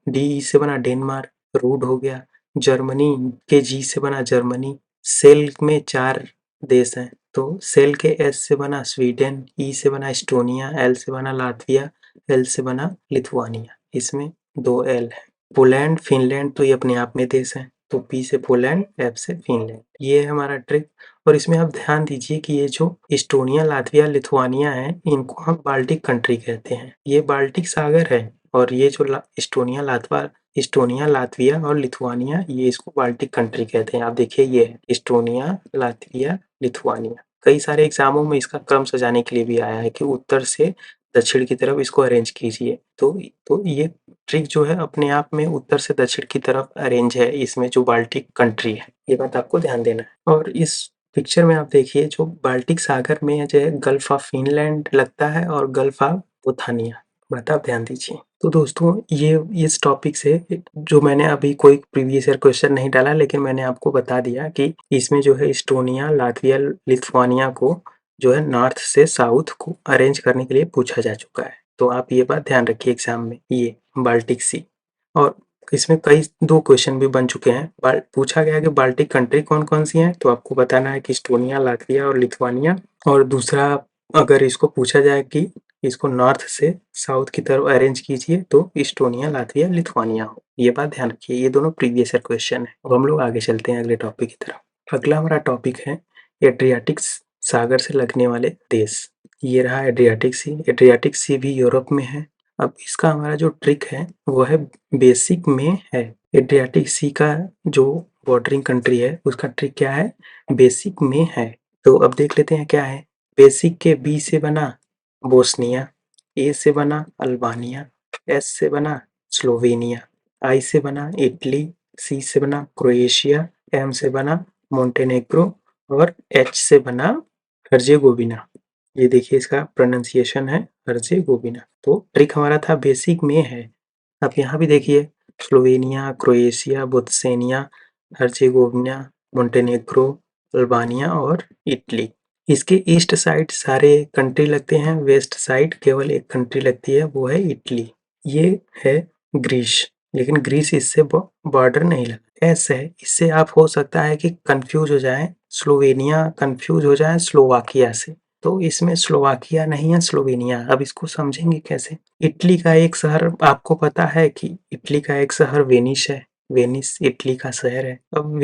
डी से बना डेनमार्क, रूड हो गया। जर्मनी के जी से बना जर्मनी। सेल में 4 देश हैं तो सेल के एस से बना स्वीडन, ई से बना एस्टोनिया, एल से बना लातविया, एल से बना लिथुआनिया। इसमें 2 एल है। पोलैंड फिनलैंड तो ये अपने आप में देश है, तो पी से पोलैंड, एफ से फिनलैंड। ये है हमारा ट्रिक। और इसमें आप ध्यान दीजिए कि ये जो एस्टोनिया लातविया लिथुआनिया है इनको हम बाल्टिक कंट्री कहते हैं। ये बाल्टिक सागर है और ये जो एस्टोनिया लातविया और लिथुआनिया ये इसको बाल्टिक कंट्री कहते हैं। आप देखिए ये है एस्टोनिया लातविया लिथुआनिया। कई सारे एग्जामों में इसका क्रम सजाने के लिए भी आया है कि उत्तर से दक्षिण की तरफ इसको अरेंज कीजिए। तो ये ट्रिक जो है अपने आप में उत्तर से दक्षिण की तरफ अरेंज है इसमें जो बाल्टिक कंट्री है। ये बात आपको ध्यान देना है। और इस पिक्चर में आप देखिए जो बाल्टिक सागर में जो है गल्फ ऑफ फिनलैंड लगता है और गल्फ ऑफ बोथानिया। बात आप ध्यान दीजिए। तो दोस्तों ये इस टॉपिक से जो मैंने अभी कोई प्रीवियस ईयर क्वेश्चन नहीं डाला लेकिन मैंने आपको बता दिया कि इसमें जो है एस्टोनिया लातविया लिथुआनिया को जो है नॉर्थ से साउथ को अरेंज करने के लिए पूछा जा चुका है। तो आप ये बात ध्यान रखिए एग्जाम में, ये बाल्टिक सी। और इसमें कई 2 क्वेश्चन भी बन चुके हैं। पूछा गया है कि बाल्टिक कंट्री कौन कौन सी हैं, तो आपको बताना है कि एस्टोनिया लातविया और लिथुआनिया। और दूसरा अगर इसको पूछा जाए कि इसको नॉर्थ से साउथ की तरफ अरेंज कीजिए तो एस्टोनिया लातविया लिथुआनिया हो। ये बात ध्यान रखिए, ये दोनों प्रीवियस ईयर क्वेश्चन है। अब हम लोग आगे चलते हैं अगले टॉपिक की तरफ। अगला हमारा टॉपिक है एड्रियाटिक सागर से लगने वाले देश। ये रहा एड्रियाटिक सी। एड्रियाटिक सी भी यूरोप में है। अब इसका हमारा जो ट्रिक है वो है बेसिक में है। एड्रियाटिक सी का जो बॉर्डरिंग कंट्री है उसका ट्रिक क्या है? बेसिक में है। तो अब देख लेते हैं क्या है। बेसिक के बी से बना बोस्निया, ए से बना अल्बानिया, एस से बना स्लोवेनिया, आई से बना इटली, सी से बना क्रोएशिया, एम से बना मोंटेनेग्रो और एच से बना हर्जेगोविना। ये देखिए इसका प्रोनाउंसिएशन है हर्जेगोविना। तो ट्रिक हमारा था बेसिक में है। अब यहाँ भी देखिए Slovenia, Croatia, Botswana, Herzegovina, Montenegro, Albania और इटली। इसके ईस्ट साइड सारे कंट्री लगते हैं, वेस्ट साइड केवल एक कंट्री लगती है, वो है इटली। ये है ग्रीस, लेकिन ग्रीस इससे बॉर्डर नहीं लगा। एस है, इससे आप हो सकता है कि कंफ्यूज हो जाए, स्लोवेनिया कंफ्यूज हो जाए स्लोवाकिया से, तो इसमें स्लोवाकिया नहीं है स्लोवेनिया। अब इसको समझेंगे कैसे। इटली का एक शहर आपको पता है कि इटली का एक शहर वेनिस है, वेनिस इटली का शहर है। अब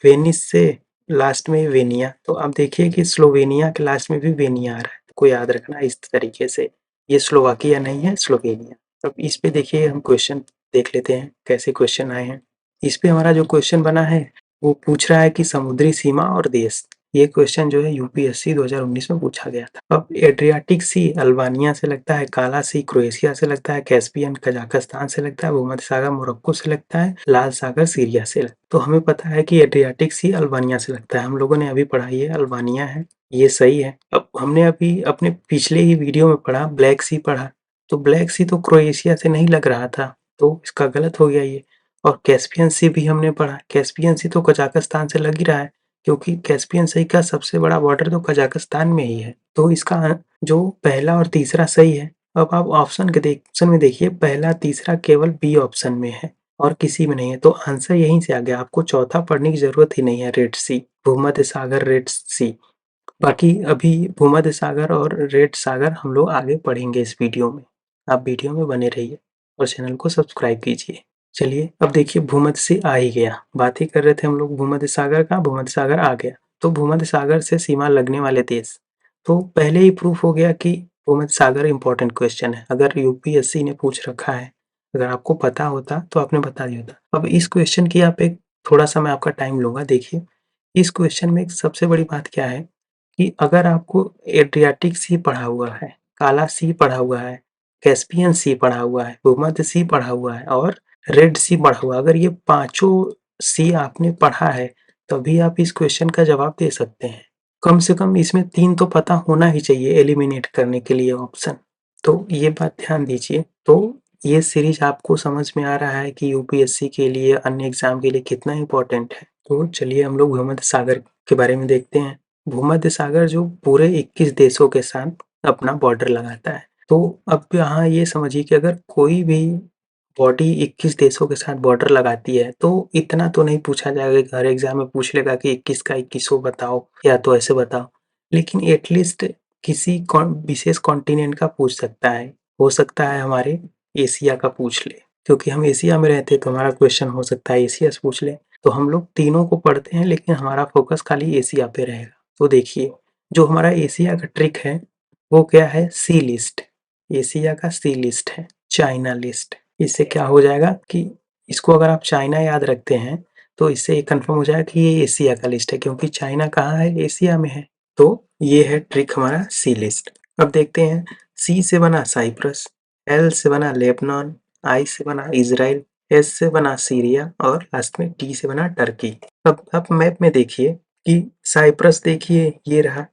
वेनिस से लास्ट में वेनिया, तो आप देखिए कि स्लोवेनिया के लास्ट में भी वेनिया आ रहा है, को याद रखना इस तरीके से। ये स्लोवाकिया नहीं है, स्लोवेनिया। अब इस पे देखिए हम क्वेश्चन देख लेते हैं कैसे क्वेश्चन आए हैं। इस पे हमारा जो क्वेश्चन बना है वो पूछ रहा है कि समुद्री सीमा और देश। ये क्वेश्चन जो है यूपीएससी 2019 में पूछा गया था। अब एड्रियाटिक सी अल्बानिया से लगता है, काला सी क्रोएशिया से लगता है, कैस्पियन कजाकिस्तान से लगता है, भूमध्य सागर मोरक्को से लगता है, लाल सागर सीरिया से लगता है। तो हमें पता है कि एड्रियाटिक सी अल्बानिया से लगता है, हम लोगों ने अभी पढ़ा ये अल्बानिया है, ये सही है। अब हमने अभी अपने पिछले ही वीडियो में पढ़ा ब्लैक सी पढ़ा, तो ब्लैक सी तो क्रोएशिया से नहीं लग रहा था, तो इसका गलत हो गया ये। और कैस्पियन सी भी हमने पढ़ा, कैस्पियन सी तो कजाकिस्तान से लग ही रहा है, क्योंकि कैस्पियन सी का सबसे बड़ा बॉर्डर तो कजाकिस्तान में ही है। तो इसका जो पहला और तीसरा सही है। अब आप ऑप्शन में देखिए, पहला तीसरा केवल बी ऑप्शन में है और किसी में नहीं है, तो आंसर यहीं से आ गया। आपको चौथा पढ़ने की जरूरत ही नहीं है, रेड सी, भूमध्य सागर रेड सी। बाकी अभी भूमध्य सागर और रेड सागर हम लोग आगे पढ़ेंगे इस वीडियो में। आप वीडियो में बने रहिए और चैनल को सब्सक्राइब कीजिए। चलिए अब देखिए, भूमध्य से आ ही गया, बात ही कर रहे थे हम लोग भूमध्य सागर का, भूमध्य सागर आ गया। तो भूमध्य सागर से सीमा लगने वाले देश, तो पहले ही प्रूफ हो गया कि भूमध्य सागर इंपॉर्टेंट क्वेश्चन है। अगर यूपीएससी ने पूछ रखा है, अगर आपको पता होता तो आपने बता दिया होता। अब इस क्वेश्चन की आप एक थोड़ा सा मैं आपका टाइम लूंगा। देखिए इस क्वेश्चन में एक सबसे बड़ी बात क्या है कि अगर आपको एड्रियाटिक सी पढ़ा हुआ है, काला सी पढ़ा हुआ है, कैस्पियन सी पढ़ा हुआ है, भूमध्य सी पढ़ा हुआ है और रेड सी पढ़ा हुआ, अगर ये पांचों सी आपने पढ़ा है तभी आप इस क्वेश्चन का जवाब दे सकते हैं। कम से कम इसमें 3 तो पता होना ही चाहिए एलिमिनेट करने के लिए ऑप्शन। तो ये बात ध्यान दीजिए। तो ये सीरीज आपको समझ में आ रहा है कि यूपीएससी के लिए, अन्य एग्जाम के लिए कितना इंपॉर्टेंट है। तो चलिए हम लोग भूमध्य सागर के बारे में देखते हैं। भूमध्य सागर जो पूरे 21 देशों के साथ अपना बॉर्डर लगाता है। तो अब यहाँ ये समझिए कि अगर कोई भी बॉडी 21 देशों के साथ बॉर्डर लगाती है तो इतना तो नहीं पूछा जाएगा कि हर एग्जाम में पूछ लेगा कि 21 का 21 बताओ या तो ऐसे बताओ, लेकिन एटलीस्ट किसी विशेष कॉन्टिनेंट का पूछ सकता है। हो सकता है हमारे एशिया का पूछ ले, क्योंकि हम एशिया में रहते हैं तो हमारा क्वेश्चन हो सकता है एशिया से पूछ ले। तो हम लोग तीनों को पढ़ते हैं लेकिन हमारा फोकस खाली एशिया पे रहेगा। तो देखिए जो हमारा एशिया का ट्रिक है वो क्या है, सी लिस्ट। एशिया का सी लिस्ट है, चाइना लिस्ट। इससे क्या हो जाएगा कि इसको अगर आप चाइना याद रखते हैं तो इससे ये कंफर्म हो जाएगा कि ये एशिया का लिस्ट है, क्योंकि चाइना कहाँ है, एशिया में है। तो ये है ट्रिक हमारा सी लिस्ट। अब देखते हैं, सी से बना साइप्रस, एल से बना लेबनान, आई से बना इजराइल, एस से बना सीरिया और लास्ट में टी से बना टर्की। अब आप मैप में देखिए कि साइप्रस देखिए ये रहा।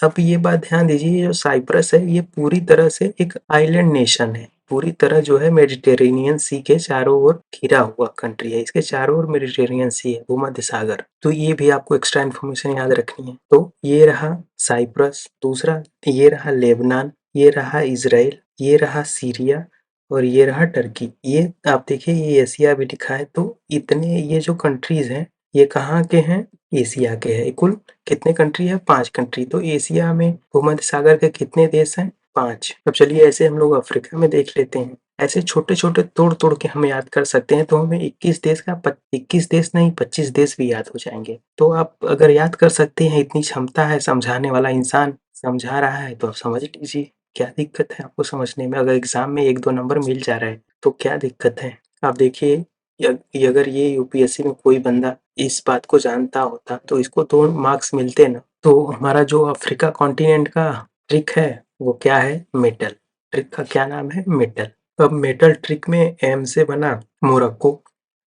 अब ये बात ध्यान दीजिए, ये जो साइप्रस है ये पूरी तरह से एक आइलैंड नेशन है, पूरी तरह जो है मेडिटेरेनियन सी के चारों ओर घिरा हुआ कंट्री है, इसके चारों ओर मेडिटेरेनियन सी है, भूमध्य सागर। तो ये भी आपको एक्स्ट्रा इन्फॉर्मेशन याद रखनी है। तो ये रहा साइप्रस, दूसरा ये रहा लेबनान, ये रहा इजराइल, ये रहा सीरिया और ये रहा टर्की। ये आप देखिए ये एशिया भी लिखा है। तो इतने ये जो कंट्रीज हैं ये कहाँ के हैं, एशिया के हैं। कुल कितने कंट्री है, 5 कंट्री। तो एशिया में भूमध्य सागर के कितने देश हैं, 5। अब चलिए ऐसे हम लोग अफ्रीका में देख लेते हैं। ऐसे छोटे छोटे तोड़ तोड़ के हम याद कर सकते हैं, तो हमें 21 देश का 21 देश नहीं 25 देश भी याद हो जाएंगे। तो आप अगर याद कर सकते हैं, इतनी क्षमता है, समझाने वाला इंसान समझा रहा है तो आप समझ लीजिए। क्या दिक्कत है आपको समझने में, अगर एग्जाम में 1-2 नंबर मिल जा रहा है तो क्या दिक्कत है। आप देखिए अगर ये यूपीएससी में कोई बंदा इस बात को जानता होता तो इसको 2 मार्क्स मिलते ना। तो हमारा जो अफ्रीका कॉन्टिनेंट का ट्रिक है वो क्या है, मेटल। ट्रिक का क्या नाम है, मेटल। अब मेटल ट्रिक में एम से बना मोरक्को,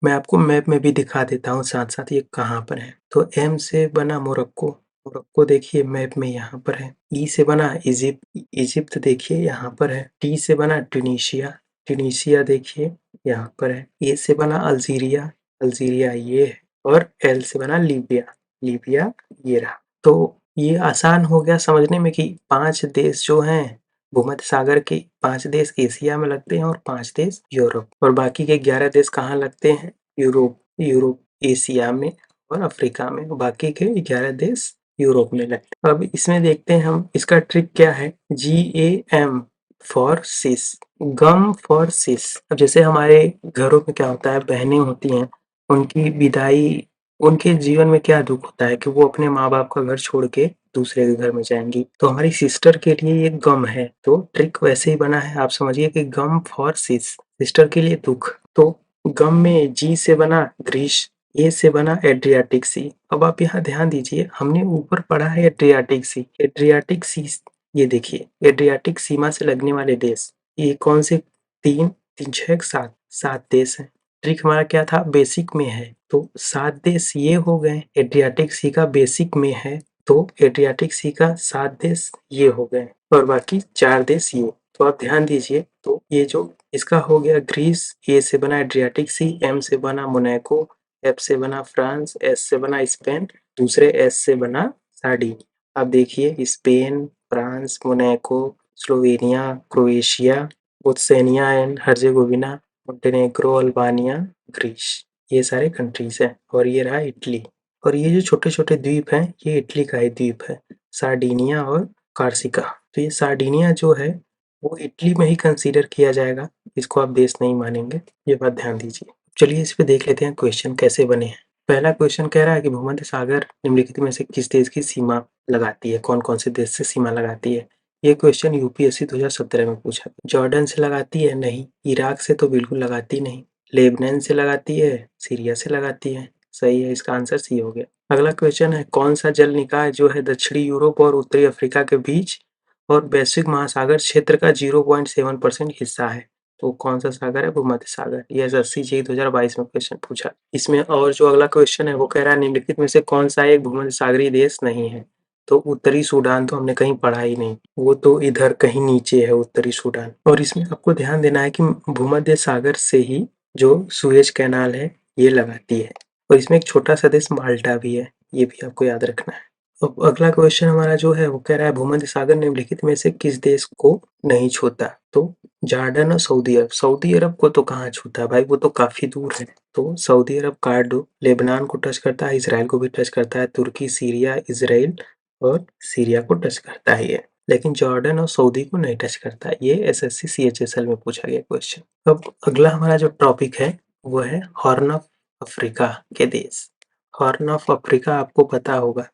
मैं आपको मैप में भी दिखा देता हूँ साथ साथ ये कहाँ पर है। तो एम से बना मोरक्को, मोरक्को देखिए मैप में यहाँ पर है। ई से बना इजिप्ट, इजिप्ट देखिए यहाँ पर है। टी से बना ट्यूनीशिया, ट्यूनीशिया देखिए यहाँ पर है। ए से बना अल्जीरिया, अल्जीरिया ये है। और एल से बना लीबिया, लीबिया ये रहा। तो ये आसान हो गया समझने में कि 5 देश जो हैं भूमध्य सागर के 5 देश एशिया में लगते हैं और 5 देश यूरोप, और बाकी के 11 देश कहाँ लगते हैं? यूरोप यूरोप एशिया में और अफ्रीका में, बाकी के 11 देश यूरोप में लगते हैं। अब इसमें देखते हैं हम, इसका ट्रिक क्या है? GAM फॉर सिस, गम फॉर सिस। अब जैसे हमारे घरों में क्या होता है, बहनें होती हैं, उनकी विदाई, उनके जीवन में क्या दुख होता है कि वो अपने माँ बाप का घर छोड़ के दूसरे के घर में जाएंगी, तो हमारी सिस्टर के लिए ये गम है। तो ट्रिक वैसे ही बना है, आप समझिए कि गम फॉर सिस्टर के लिए दुख। तो गम में जी से बना ग्रीस, ए से बना एड्रियाटिक सी। अब आप यहाँ ध्यान दीजिए, हमने ऊपर पढ़ा है एड्रियाटिक सी, एड्रियाटिक सी, ये देखिए एड्रियाटिक सीमा से लगने वाले देश, ये कौन से? 3 3 6 7 7 देश हैं। ट्रिक हमारा क्या था? बेसिक में है, तो 7 देश ये हो गए। एड्रियाटिक सी का बेसिक में है, तो एड्रियाटिक सी का 7 देश ये हो गए और बाकी 4 देश ये। तो आप ध्यान दीजिए, तो ये जो इसका हो गया ग्रीस, ए से बना एड्रियाटिक सी, एम से बना मोनाको, एफ से बना फ्रांस, एस से बना स्पेन, दूसरे एस से बना सार्डिनिया। अब देखिए Spain, France, Monaco, Slovenia, Croatia, Botswana and Herzegovina, Montenegro, Albania, Greece, ये सारे कंट्रीज हैं। और ये रहा इटली, और ये जो छोटे छोटे द्वीप हैं ये इटली का ही द्वीप है, सार्डिनिया और कार्सिका। तो ये सार्डिनिया जो है वो इटली में ही कंसीडर किया जाएगा, इसको आप देश नहीं मानेंगे, ये बात ध्यान दीजिए। चलिए इस पे देख लेते हैं क्वेश्चन कैसे बने हैं। पहला क्वेश्चन कह रहा है कि भूमध्य सागर निम्नलिखित में से किस देश की सीमा लगाती है, कौन कौन से देश से सीमा लगाती है। ये क्वेश्चन यूपीएससी 2017 में पूछा। जॉर्डन से लगाती है? नहीं। इराक से तो बिल्कुल लगाती नहीं। लेबनान से लगाती है? सीरिया से लगाती है। सही है, इसका आंसर सी हो गया। अगला क्वेश्चन है, कौन सा जल निकाय जो है दक्षिणी यूरोप और उत्तरी अफ्रीका के बीच और वैश्विक महासागर क्षेत्र का 0.7% हिस्सा है? तो कौन सा सागर है? भूमध्य सागर। ये एसएससी जी 2022 में क्वेश्चन पूछा। इसमें और जो अगला क्वेश्चन है वो कह रहा है निम्नलिखित में से कौन सा एक भूमध्य सागरीय देश नहीं है? तो उत्तरी सूडान तो हमने कहीं पढ़ा ही नहीं, वो तो इधर कहीं नीचे है उत्तरी सूडान। और इसमें आपको ध्यान देना है कि भूमध्य सागर से ही जो सुएज कैनाल है ये लगाती है, और इसमें एक छोटा सा देश माल्टा भी है, ये भी आपको याद रखना है। अब अगला क्वेश्चन हमारा जो है वो कह रहा है भूमध्य सागर निम्नलिखित में से किस देश को नहीं छूता? तो जॉर्डन और सऊदी अरब। सऊदी अरब को तो कहाँ छूता है भाई, वो तो काफी दूर है। तो सऊदी अरब काट दो, लेबनान को टच करता है, इसराइल को भी टच करता है, तुर्की, सीरिया, इजराइल और सीरिया को टच करता है ये, लेकिन जॉर्डन और सऊदी को नहीं टच करता। ये एसएससी सीएचएसएल में पूछा गया क्वेश्चन। अब अगला हमारा जो टॉपिक है वो है हॉर्न ऑफ अफ्रीका के देश। हॉर्न ऑफ अफ्रीका आपको पता होगा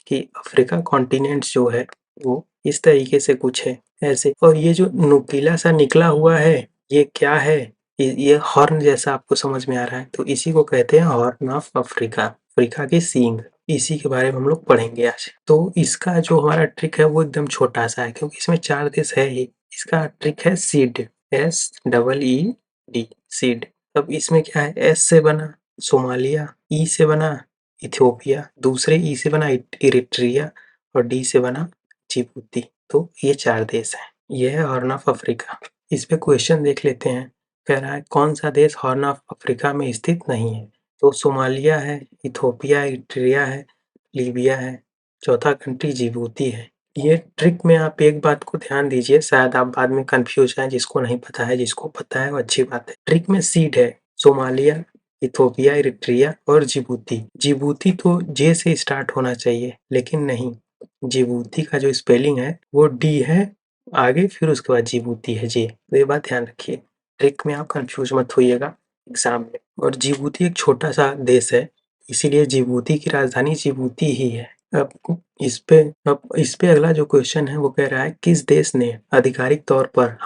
कि अफ्रीका कॉन्टिनेंट जो है वो इस तरीके से कुछ है ऐसे, और ये जो नुकीला सा निकला हुआ है ये क्या है? ये हॉर्न जैसा आपको समझ में आ रहा है, तो इसी को कहते हैं हॉर्न ऑफ अफ्रीका, अफ्रीका के सींग। इसी के बारे में हम लोग पढ़ेंगे आज। तो इसका जो हमारा ट्रिक है वो एकदम छोटा सा है, क्योंकि इसमें 4 देश है ही। इसका ट्रिक है सीड, SEED, सीड। अब इसमें क्या है, एस से बना सोमालिया, ई से बना इथियोपिया, दूसरे ई से बना इरिट्रिया और डी से बना जिबूती। तो ये 4 देश हैं। ये है हॉर्न ऑफ अफ्रीका। इस पे क्वेश्चन देख लेते हैं। कह रहा है कौन सा देश हॉर्न ऑफ अफ्रीका में स्थित नहीं है? तो सोमालिया है, इथियोपिया, इरिट्रिया है, लीबिया है, चौथा कंट्री जिबूती है। ये ट्रिक में आप एक बात को ध्यान दीजिए, शायद आप बाद में कंफ्यूज हैं, जिसको नहीं पता है, जिसको पता है वो अच्छी बात है। ट्रिक में सीड है सोमालिया, इथियोपिया, इरिट्रिया और जिबूती। जिबूती तो जे से स्टार्ट होना चाहिए, लेकिन नहीं, जिबूती का जो स्पेलिंग है वो डी है आगे, फिर उसके बाद जिबूती है जे। तो ये बात ध्यान रखिए, ट्रिक में आप कंफ्यूज मत होइएगा एग्जाम में। और जिबूती एक छोटा सा देश है, इसीलिए जिबूती की राजधानी जिबूती ही है। अब इस पे अगला जो क्वेश्चन है वो कह रहा है किस देश ने आधिकारिक तौर पर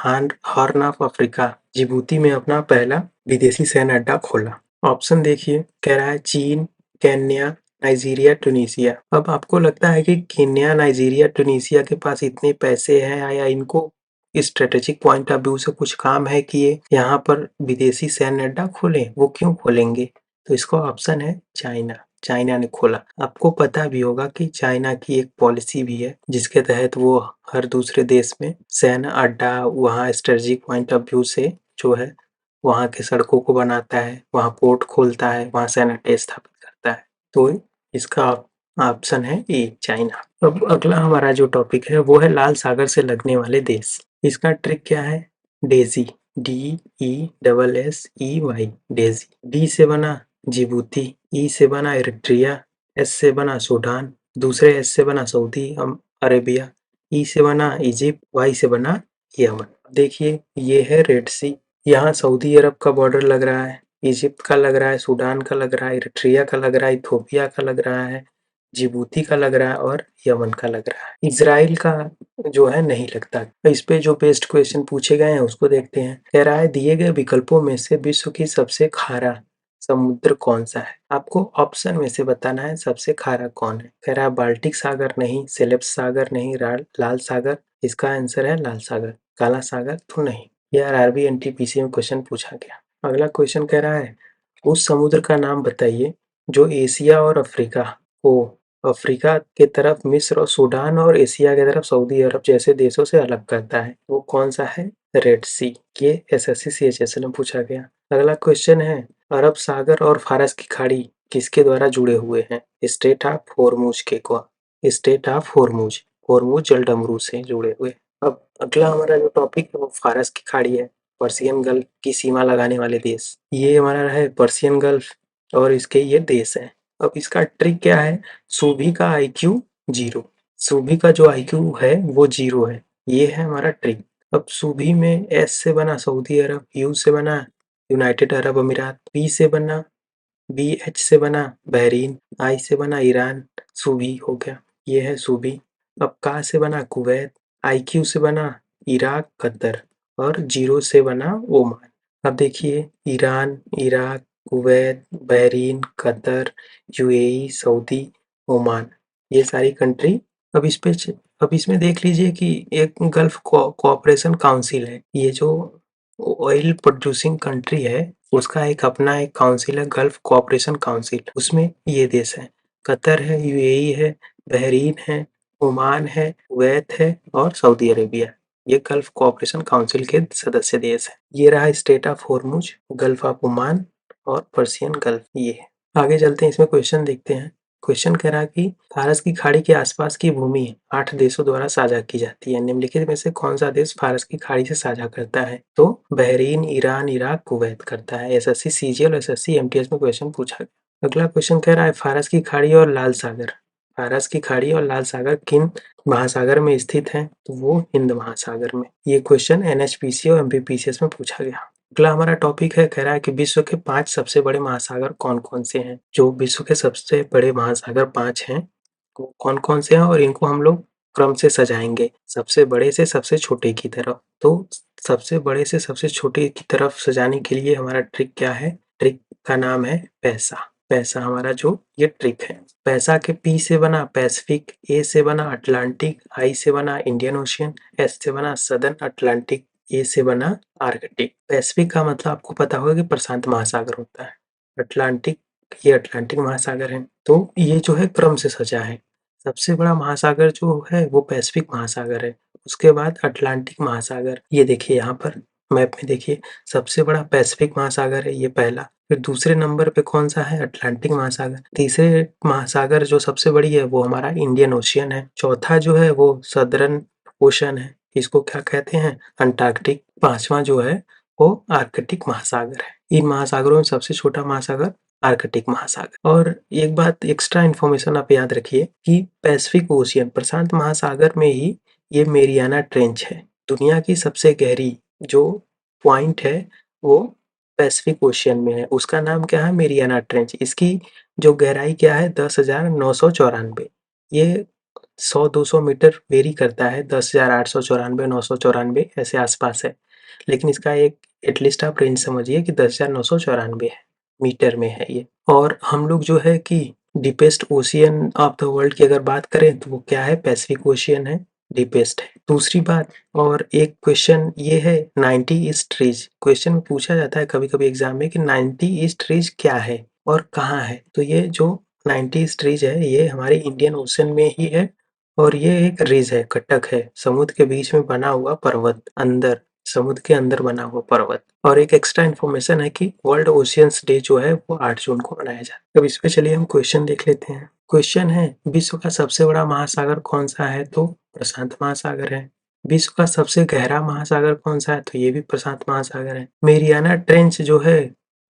हॉर्न ऑफ अफ्रीका जिबूती में अपना पहला विदेशी सैन्य अड्डा खोला? ऑप्शन देखिए, कह रहा है चीन, केन्या, नाइजीरिया, टूनिसिया। अब आपको लगता है कि केन्या, नाइजीरिया, टूनिसिया के पास इतने पैसे हैं या इनको स्ट्रेटेजिक पॉइंट ऑफ व्यू से कुछ काम है कि ये यहाँ पर विदेशी सैन्य अड्डा खोलें? वो क्यों खोलेंगे? तो इसका ऑप्शन है चाइना। चाइना ने खोला। आपको पता भी होगा कि चाइना की एक पॉलिसी भी है जिसके तहत वो हर दूसरे देश में सैन्य अड्डा, वहाँ स्ट्रेटेजिक पॉइंट ऑफ व्यू से जो है वहाँ के सड़कों को बनाता है, वहाँ पोर्ट खोलता है, वहाँ सैन्य अड्डे स्थापित करता है। तो इसका ऑप्शन है ए, चाइना। अब अगला हमारा जो टॉपिक है वो है लाल सागर से लगने वाले देश। इसका ट्रिक क्या है? Daisy, DESSEY, daisy. डी से बना जिबूती, ई से बना इरिट्रिया, एस से बना सूडान, दूसरे एस से बना सऊदी अरेबिया, ई से बना इजिप्ट, वाई से बना यमन। देखिए ये है रेड सी, यहाँ सऊदी अरब का बॉर्डर लग रहा है, इजिप्ट का लग रहा है, सूडान का लग रहा है, इरिट्रिया का लग रहा है, इथोपिया का लग रहा है, जिबूती का लग रहा है और यमन का लग रहा है। इजराइल का जो है नहीं लगता। इस पे जो बेस्ट क्वेश्चन पूछे गए हैं उसको देखते हैं। कह रहा है दिए गए विकल्पों में से विश्व की सबसे खारा समुद्र कौन सा है? आपको ऑप्शन में से बताना है सबसे खारा कौन है। कह रहा है बाल्टिक सागर नहीं, सेलेब्स सागर नहीं, लाल सागर। इसका आंसर है लाल सागर। काला सागर तो नहीं। यह आरआरबी एनटीपीसी में क्वेश्चन पूछा गया। अगला क्वेश्चन कह रहा है उस समुद्र का नाम बताइए जो एशिया और अफ्रीका को अफ्रीका के तरफ मिस्र और सूडान और एशिया के तरफ सऊदी अरब जैसे देशों से अलग करता है। वो कौन सा है? रेड सी। ये एसएससी सीएचएसएल में पूछा गया। अगला क्वेश्चन है अरब सागर और फारस की खाड़ी किसके द्वारा जुड़े हुए हैं? स्टेट ऑफ होर्मुज के को स्टेट ऑफ होर्मुज होर्मुज जलडमरू से जुड़े हुए। अब अगला हमारा जो टॉपिक है वो फारस की खाड़ी है, पर्सियन गल्फ की सीमा लगाने वाले देश। ये हमारा है पर्सियन गल्फ और इसके ये देश हैं। अब इसका ट्रिक क्या है? सूबी का IQ 0। सूबी का जो IQ है वो 0 है। ये है हमारा ट्रिक। अब सूबी में एस से बना सऊदी अरब, यू से बना यूनाइटेड अरब अमीरात, पी से बना BH से बना बहरीन, आई से बना ईरान। सूबी हो गया, ये है सूबी। अब का से बना कुवैत, IQ से बना इराक कतर और 0 से बना ओमान। अब देखिए Iran, Iraq, Kuwait, Bahrain, Qatar, UAE, Saudi, Oman, ये सारी कंट्री। अब इस पे अब इसमें देख लीजिए कि एक गल्फ कोऑपरेशन काउंसिल है। ये जो ऑयल प्रोड्यूसिंग कंट्री है उसका एक काउंसिल है, गल्फ कोऑपरेशन काउंसिल। उसमें ये देश है, कतर है, UAE है, बहरीन है, ओमान है, कुवैत है और सऊदी अरेबिया। ये गल्फ कोऑपरेशन काउंसिल के सदस्य देश है। ये रहा state of Hormuz, gulf of Oman और पर्सियन गल्फ। ये है। आगे चलते हैं, इसमें क्वेश्चन देखते हैं। क्वेश्चन कह रहा कि फारस की खाड़ी के आसपास की भूमि 8 देशों द्वारा साझा की जाती है। निम्नलिखित में से कौन सा देश फारस की खाड़ी से साझा करता है? तो बहरीन, ईरान, इराक, कुवैत करता है। एसएससी CGL और एसएससी MTS में क्वेश्चन पूछा गया। अगला क्वेश्चन कह रहा है फारस की खाड़ी और लाल सागर, फारस की खाड़ी और लाल सागर किन महासागर में स्थित है? तो वो हिंद महासागर में। ये क्वेश्चन NHPC और MPPCS में पूछा गया। अगला हमारा टॉपिक है, कह रहा है कि विश्व के 5 सबसे बड़े महासागर कौन कौन से हैं? जो विश्व के सबसे बड़े महासागर 5 हैं वो कौन कौन से हैं और इनको हम लोग क्रम से सजाएंगे सबसे बड़े से सबसे छोटे की तरफ। तो सबसे बड़े से सबसे छोटे की तरफ सजाने के लिए हमारा ट्रिक क्या है? ट्रिक का नाम है पैसा। पैसा हमारा जो ये ट्रिक है। पैसा के P से बना पैसिफिक, A से बना अटलांटिक, I से बना इंडियन ओशियन, S से बना सदर्न अटलांटिक, A से बना आर्कटिक। पैसिफिक का मतलब आपको पता होगा कि प्रशांत महासागर होता है। अटलांटिक, ये अटलांटिक महासागर है। तो ये जो है क्रम से सजा है। सबसे बड़ा महासागर जो है वो पैसिफिक महासागर है, उसके बाद अटलांटिक महासागर। ये देखिए यहाँ पर मैप में देखिए, सबसे बड़ा पैसिफिक महासागर है ये पहला, फिर दूसरे नंबर पे कौन सा है? अटलांटिक महासागर। तीसरे महासागर जो सबसे बड़ी है वो हमारा इंडियन ओशियन है। चौथा जो है वो सदर्न ओशन है, इसको क्या कहते हैं? अंटार्कटिक। पांचवा जो है वो आर्कटिक महासागर है। इन महासागरों में सबसे छोटा महासागर आर्कटिक महासागर। और एक बात एक्स्ट्रा इन्फॉर्मेशन आप याद रखिए कि पैसिफिक ओशियन प्रशांत महासागर में ही ये मेरियाना ट्रेंच है। दुनिया की सबसे गहरी जो पॉइंट है वो पैसिफिक ओशियन में है, उसका नाम क्या है? Mariana trench. इसकी जो गहराई क्या है? 10,994। ये 100-200 मीटर वेरी करता है, 10,894, 994 ऐसे आसपास है, लेकिन इसका एक एटलीस्ट आप रेंज समझिए कि 10,994 है, मीटर में है ये। और हम लोग जो है कि deepest ocean of the world की अगर बात करें तो वो क्या है? पैसिफिक ओशियन है, डीपेस्ट है। दूसरी बात, और एक क्वेश्चन ये है 90 ईस्ट रीज। क्वेश्चन में पूछा जाता है कभी कभी एग्जाम में कि 90 ईस्ट रीज क्या है और कहाँ है? तो ये जो 90 ईस्ट रीज है ये हमारे इंडियन ओशन में ही है और ये एक रिज है, कटक है, समुद्र के बीच में बना हुआ पर्वत अंदर समुद्र के अंदर बना हुआ पर्वत। और एक एक्स्ट्रा इन्फॉर्मेशन है कि वर्ल्ड ओशियंस डे जो है वो 8 जून को मनाया जाता है। अब इस पे चलिए हम क्वेश्चन देख लेते हैं। क्वेश्चन है, विश्व का सबसे बड़ा महासागर कौन सा है? तो प्रशांत महासागर है। विश्व का सबसे गहरा महासागर कौन सा है? तो ये भी प्रशांत महासागर है। मेरियाना ट्रेंच जो है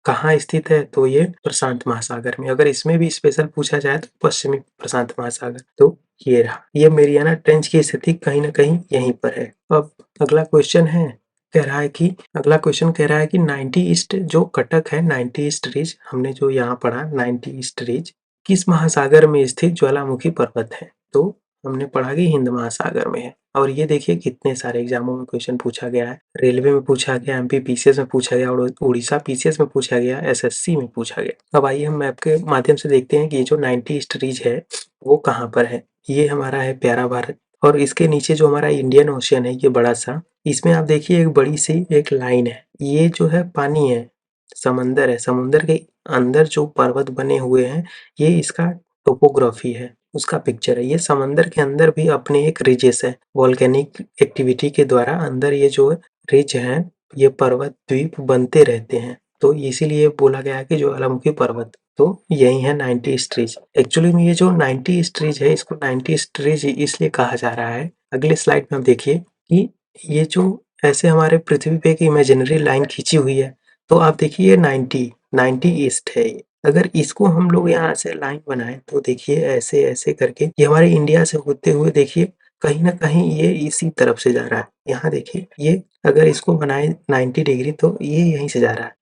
कहाँ स्थित है? तो ये प्रशांत महासागर में। अगर इसमें भी स्पेशल पूछा जाए तो पश्चिमी प्रशांत महासागर। तो ये रहा, ये मेरियाना ट्रेंच की स्थिति कहीं ना कहीं यहीं पर है। अब अगला क्वेश्चन है, अगला क्वेश्चन कह रहा है कि 90 ईस्ट जो कटक है, 90 ईस्ट रिज, हमने जो यहाँ पढ़ा 90 ईस्ट रिज किस महासागर में स्थित ज्वालामुखी पर्वत है? तो हमने पढ़ा कि हिंद महासागर में है। और ये देखिए कितने सारे एग्जामों में क्वेश्चन पूछा गया है। रेलवे में पूछा गया, एमपी पीसीएस में पूछा गया, और उड़ीसा पीसीएस में पूछा गया, एसएससी में पूछा गया। अब आइए हम मैप के माध्यम से देखते हैं कि ये जो 90 ईस्ट रीज है वो कहाँ पर है। ये हमारा है प्यारा भारत, और इसके नीचे जो हमारा इंडियन ओशियन है ये बड़ा सा, इसमें आप देखिए एक बड़ी सी एक लाइन है, ये जो है पानी है, समंदर है। समुंदर के अंदर जो पर्वत बने हुए हैं ये इसका टोपोग्राफी है, उसका पिक्चर है। ये समंदर के अंदर भी अपने एक रिजेस है, वॉल्केनिक एक्टिविटी के द्वारा अंदर ये जो रिज है, ये पर्वत द्वीप बनते रहते हैं। तो इसीलिए बोला गया है कि ज्वालामुखी पर्वत, तो यही है 90 ईस्ट रिज। एक्चुअली में ये जो 90 ईस्ट रिज है, इसको 90 ईस्ट रिज इसलिए कहा जा रहा है। अगले स्लाइड में आप देखिए कि ये जो ऐसे हमारे पृथ्वी पे एक इमेजिनरी लाइन खींची हुई है, तो आप देखिए 90 ईस्ट है ये। अगर इसको हम लोग यहाँ से लाइन बनाएं तो देखिए ऐसे ऐसे करके ये हमारे इंडिया से होते हुए देखिए कहीं ना कहीं ये इसी तरफ से जा रहा है। यहाँ देखिए ये अगर इसको बनाए 90 डिग्री तो ये यहीं से जा रहा है।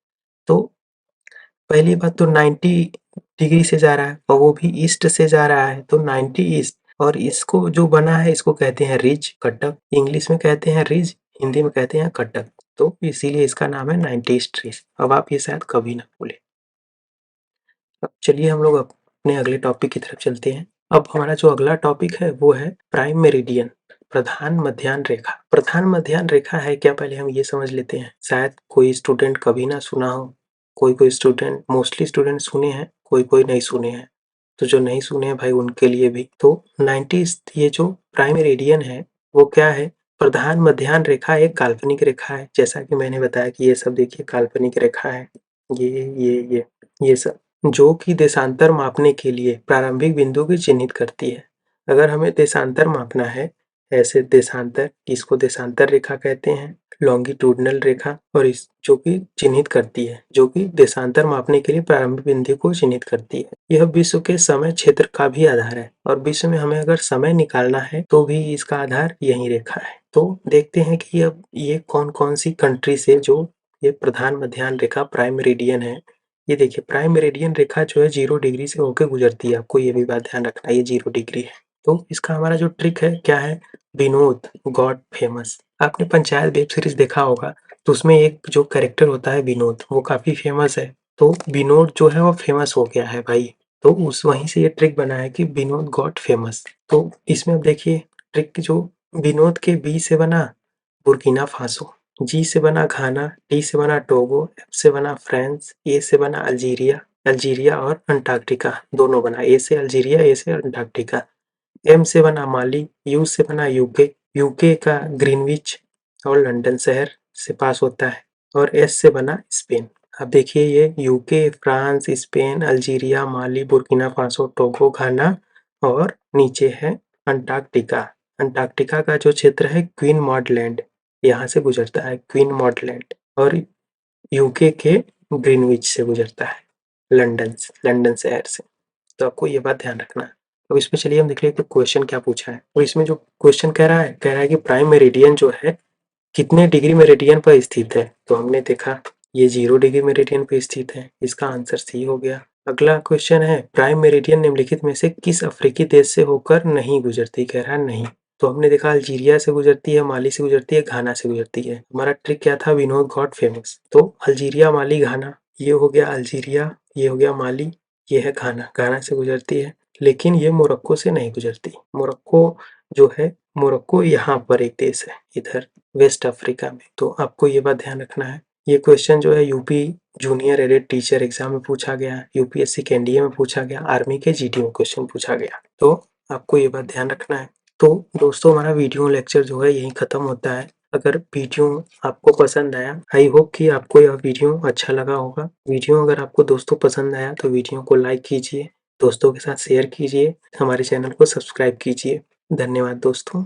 तो पहली बात तो 90 डिग्री से जा रहा है और वो भी ईस्ट से जा रहा है, तो 90 ईस्ट। और इसको जो बना है इसको कहते हैं रिज, कटक। इंग्लिश में कहते हैं रिज, हिंदी में कहते हैं कटक। तो इसीलिए इसका नाम है 90 ईस्ट रिज। अब आप ये शायद कभी ना भूलें। अब चलिए हम लोग अपने अगले टॉपिक की तरफ चलते हैं। अब हमारा जो अगला टॉपिक है वो है प्राइम मेरिडियन, प्रधान मध्याह्न रेखा। प्रधान मध्याह्न रेखा है क्या, पहले हम ये समझ लेते हैं। शायद कोई स्टूडेंट कभी ना सुना हो, कोई स्टूडेंट, मोस्टली स्टूडेंट सुने हैं, कोई नहीं सुने हैं। तो जो नहीं सुने हैं भाई उनके लिए भी, तो 90 ये जो प्राइम मेरिडियन है वो क्या है? प्रधान मध्याह्न रेखा एक काल्पनिक रेखा है, जैसा कि मैंने बताया कि ये सब देखिए काल्पनिक रेखा है, ये सब, जो कि देशांतर मापने के लिए प्रारंभिक बिंदु की चिन्हित करती है। अगर हमें देशांतर मापना है, ऐसे देशांतर, इसको देशांतर रेखा कहते हैं, लॉन्गिट्यूडनल रेखा, और इस जो कि चिन्हित करती है, जो कि देशांतर मापने के लिए प्रारंभिक बिंदु को चिन्हित करती है। यह विश्व के समय क्षेत्र का भी आधार है, और विश्व में हमें अगर समय निकालना है तो भी इसका आधार यही रेखा है। तो देखते हैं कि अब ये कौन कौन सी कंट्री से जो ये प्रधान मध्याह्न रेखा प्राइम मेरिडियन है, ये देखिए प्राइम मेरिडियन रेखा जो है 0 डिग्री से होकर गुजरती है। आपको ये भी बात ध्यान रखना, ये 0 डिग्री है। तो इसका हमारा जो ट्रिक है क्या है? Vinod God famous. आपने पंचायत वेब सीरीज देखा होगा, तो उसमें एक जो कैरेक्टर होता है विनोद, वो काफी फेमस है। तो विनोद जो है वो फेमस हो गया है भाई, तो उस वहीं से ये ट्रिक बना है कि विनोद गॉड फेमस। तो इसमें अब देखिए ट्रिक जो विनोद के बी से बना बुर्किना फासो, जी से बना घाना, टी से बना टोगो, एफ से बना फ्रांस, ए से बना अल्जीरिया, अल्जीरिया और अंटार्कटिका दोनों बना, ए से अल्जीरिया, ए से अंटार्कटिका। एम से बना माली, यू से बना यूके, यूके का ग्रीनविच और लंदन शहर से पास होता है, और एस से बना स्पेन। अब देखिए ये यूके, फ्रांस, स्पेन, अल्जीरिया, माली, बुर्किना फासो, टोगो, घाना, और नीचे है अंटार्कटिका। अंटार्कटिका का जो क्षेत्र है क्वीन मॉड लैंड, यहाँ से गुजरता है क्वीन मॉड लैंड, और यूके के ग्रीनविच से गुजरता है, लंदन शहर से। तो आपको ये बात ध्यान रखना है। अब इसमें चलिए हम देख लेते हैं क्वेश्चन क्या पूछा है। और इसमें जो क्वेश्चन कह रहा है कि प्राइम मेरिडियन जो है कितने डिग्री मेरिडियन पर स्थित है। तो हमने देखा ये 0 डिग्री मेरिडियन पर स्थित है, इसका आंसर सी हो गया। अगला क्वेश्चन है प्राइम मेरिडियन निम्नलिखित में से किस अफ्रीकी देश से होकर नहीं गुजरती। कह रहा है नहीं, तो हमने देखा अल्जीरिया से गुजरती है, माली से गुजरती है, घाना से गुजरती है। हमारा ट्रिक क्या था? Vinod God famous. तो अल्जीरिया, माली, घाना, ये हो गया अल्जीरिया, ये हो गया माली, ये है घाना, घाना से गुजरती है। लेकिन ये मोरक्को से नहीं गुजरती। मोरक्को जो है, मोरक्को यहाँ पर एक देश है इधर वेस्ट अफ्रीका में। तो आपको ये बात ध्यान रखना है। ये क्वेश्चन जो है UP junior added teacher exam में पूछा गया, यूपीएससी के एनडीए में पूछा गया, आर्मी के जीडी में क्वेश्चन पूछा गया। तो आपको ये बात ध्यान रखना है। तो दोस्तों हमारा वीडियो लेक्चर जो है यही खत्म होता है। अगर वीडियो आपको पसंद आया, आई होप कि आपको यह वीडियो अच्छा लगा होगा। वीडियो अगर आपको दोस्तों पसंद आया तो वीडियो को लाइक कीजिए, दोस्तों के साथ शेयर कीजिए, हमारे चैनल को सब्सक्राइब कीजिए। धन्यवाद दोस्तों।